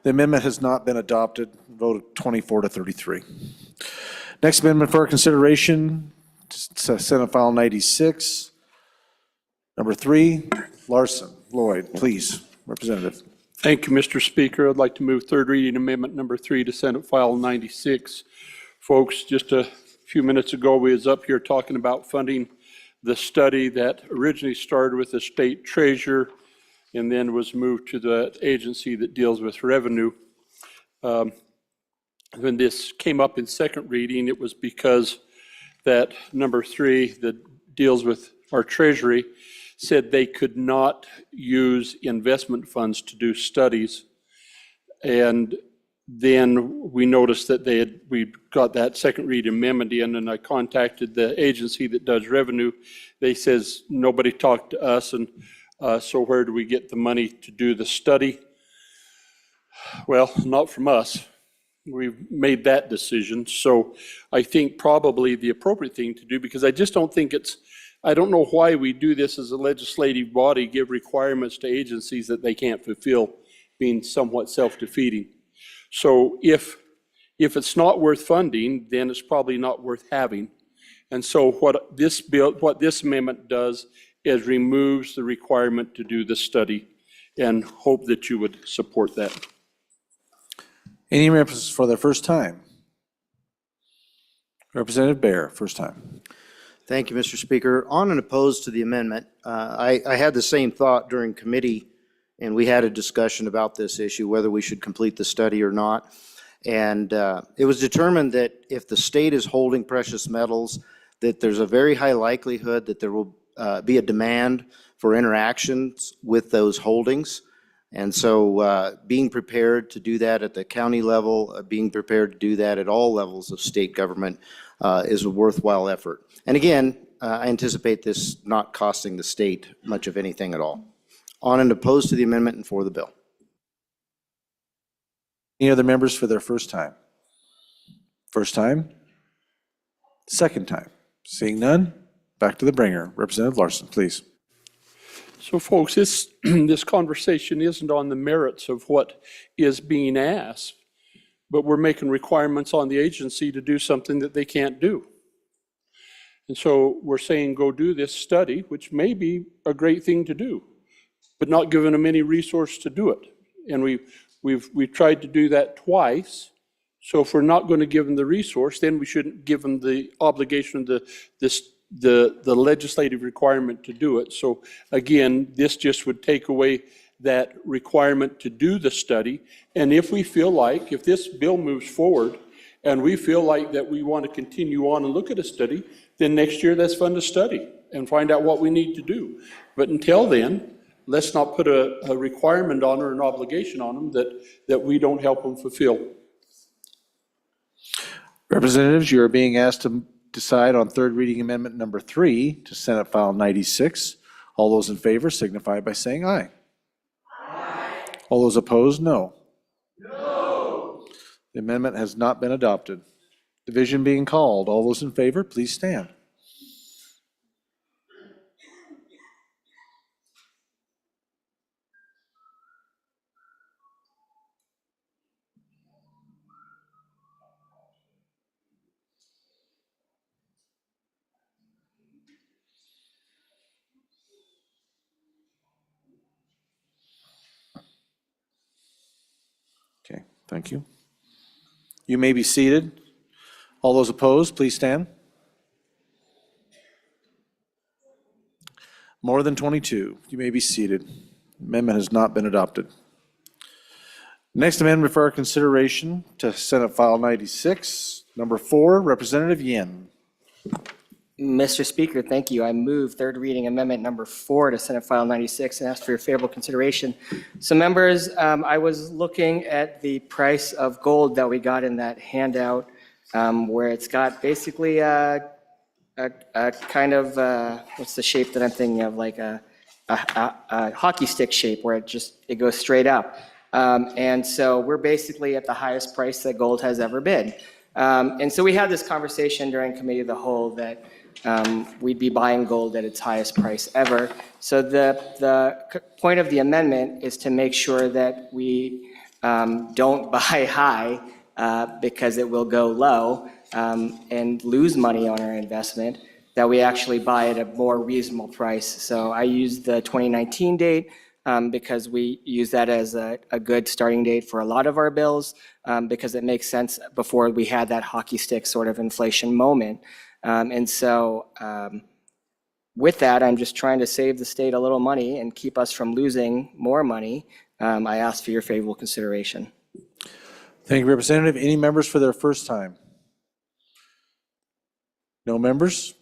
The amendment has not been adopted, voted 24 to 33. Next amendment for our consideration, Senate File 96. Number 3, Larson. Lloyd, please, Representative. Thank you, Mr. Speaker. I'd like to move third reading amendment number 3 to Senate File 96. Folks, just a few minutes ago, we was up here talking about funding the study that originally started with the state treasurer and then was moved to the agency that deals with revenue. When this came up in second reading, it was because that number 3 that deals with our treasury said they could not use investment funds to do studies. And then we noticed that we got that second read amendment in, and I contacted the agency that does revenue. They says, nobody talked to us, and so where do we get the money to do the study? Well, not from us. We've made that decision. So I think probably the appropriate thing to do, because I just don't think I don't know why we do this as a legislative body, give requirements to agencies that they can't fulfill, being somewhat self-defeating. So if it's not worth funding, then it's probably not worth having. And so what this amendment does is removes the requirement to do the study, and hope that you would support that. Any members for the first time? Representative Bear, first time. Thank you, Mr. Speaker. On and opposed to the amendment, I had the same thought during committee, and we had a discussion about this issue, whether we should complete the study or not. And it was determined that if the state is holding precious metals, that there's a very high likelihood that there will be a demand for interactions with those holdings. And so being prepared to do that at the county level, being prepared to do that at all levels of state government is a worthwhile effort. And again, I anticipate this not costing the state much of anything at all. On and opposed to the amendment and for the bill. Any other members for their first time? First time? Second time? Seeing none, back to the bringer. Representative Larson, please. So folks, this conversation isn't on the merits of what is being asked, but we're making requirements on the agency to do something that they can't do. And so we're saying go do this study, which may be a great thing to do, but not giving them any resource to do it. And we've tried to do that twice. So if we're not going to give them the resource, then we shouldn't give them the obligation, the legislative requirement to do it. So again, this just would take away that requirement to do the study. And if we feel like, if this bill moves forward and we feel like that we want to continue on and look at a study, then next year let's fund a study and find out what we need to do. But until then, let's not put a requirement on or an obligation on them that we don't help them fulfill. Representatives, you are being asked to decide on third reading amendment number 3 to Senate File 96. All those in favor signify by saying aye. Aye. All those opposed, no. No. The amendment has not been adopted. Division being called. All those in favor, please stand. Okay, thank you. You may be seated. All those opposed, please stand. More than 22. You may be seated. Amendment has not been adopted. Next amendment for our consideration to Senate File 96, number 4, Representative Yin. Mr. Speaker, thank you. I move third reading amendment number 4 to Senate File 96 and ask for your favorable consideration. So members, I was looking at the price of gold that we got in that handout, where it's got basically a kind of, what's the shape that I'm thinking of, like a hockey stick shape where it goes straight up. And so we're basically at the highest price that gold has ever been. And so we had this conversation during Committee of the Whole that we'd be buying gold at its highest price ever. So the point of the amendment is to make sure that we don't buy high because it will go low and lose money on our investment, that we actually buy at a more reasonable price. So I used the 2019 date because we use that as a good starting date for a lot of our bills because it makes sense before we had that hockey stick sort of inflation moment. And so with that, I'm just trying to save the state a little money and keep us from losing more money. I ask for your favorable consideration. Thank you, Representative. Any members for their first time? No members?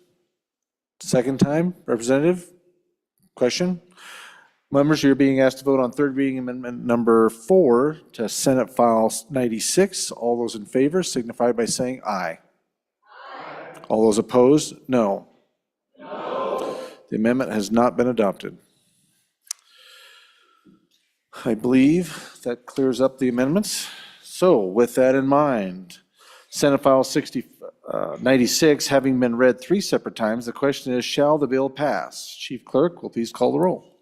Second time, Representative? Question? Members, you're being asked to vote on third reading amendment number 4 to Senate File 96. All those in favor signify by saying aye. All those opposed, no. The amendment has not been adopted. I believe that clears up the amendments. So with that in mind, Senate File 96 having been read 3 separate times, the question is, shall the bill pass? Chief Clerk, will please call the roll.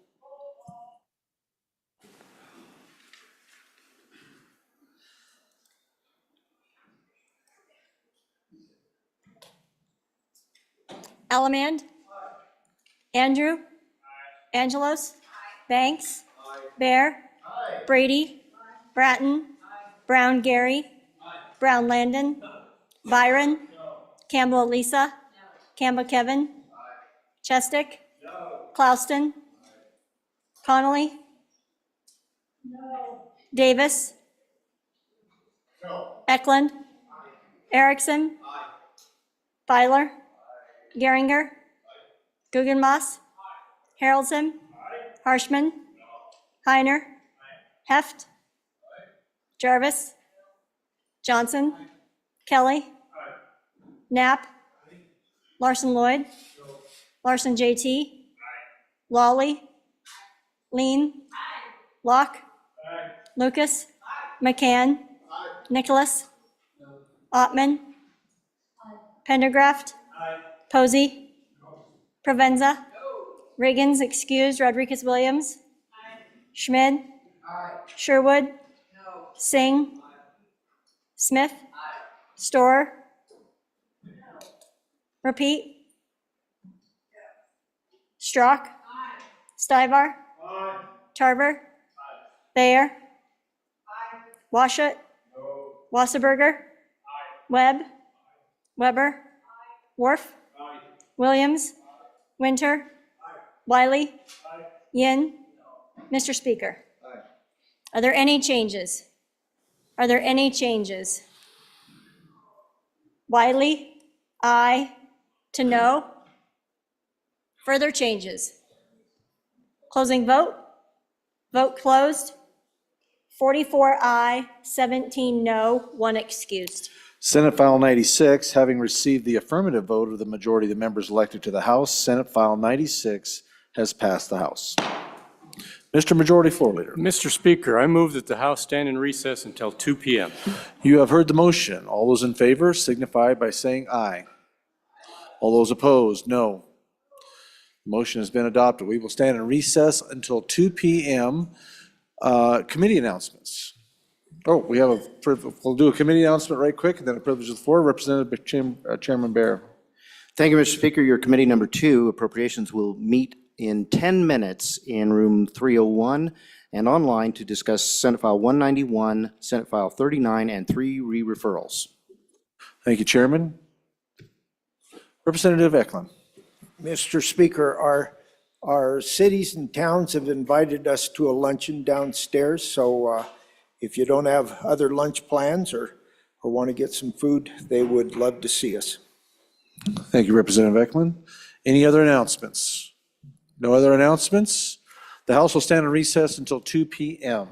Allemand? Andrew? Angelos? Banks? Bear? Brady? Bratton? Brown Gary? Brown Landon? Byron? Campbell Elisa? Campbell Kevin? Chestick? Clauston? Connolly? Davis? Eklund? Erickson? Feiler? Geringer? Guggenmoss? Haroldson? Harshman? Heiner? Heft? Jarvis? Johnson? Kelly? Knapp? Larson Lloyd? Larson JT? Lawley? Lean? Locke? Lucas? McCann? Nicholas? Ottman? Pendergraft? Posey? Provenza? Riggins excused. Rodriguez Williams? Schmid? Sherwood? Singh? Smith? Storer? Repeat? Strock? Stivar? Tarver? Thayer? Washut? Wasserberger? Webb? Weber? Worf? Williams? Winter? Wiley? Yin? Mr. Speaker. Are there any changes? Are there any changes? Wiley? Aye. To no? Further changes? Closing vote? Vote closed. 44 aye, 17 no, 1 excused. Senate File 96, having received the affirmative vote of the majority of the members elected to the House, Senate File 96 has passed the House. Mr. Majority Floor Leader. Mr. Speaker, I move that the House stand in recess until 2 p.m. You have heard the motion. All those in favor signify by saying aye. All those opposed, no. The motion has been adopted. We will stand in recess until 2 p.m. Committee announcements. Oh, we have we'll do a committee announcement right quick, and then a privilege of the floor. Representative Chairman Bear. Thank you, Mr. Speaker. Your committee number 2, appropriations, will meet in 10 minutes in room 301 and online to discuss Senate File 191, Senate File 39, and 3 re-referrals. Thank you, Chairman. Representative Eklund. Mr. Speaker, our cities and towns have invited us to a luncheon downstairs, so if you don't have other lunch plans or want to get some food, they would love to see us. Thank you, Representative Eklund. Any other announcements? No other announcements? The House will stand in recess until 2 p.m.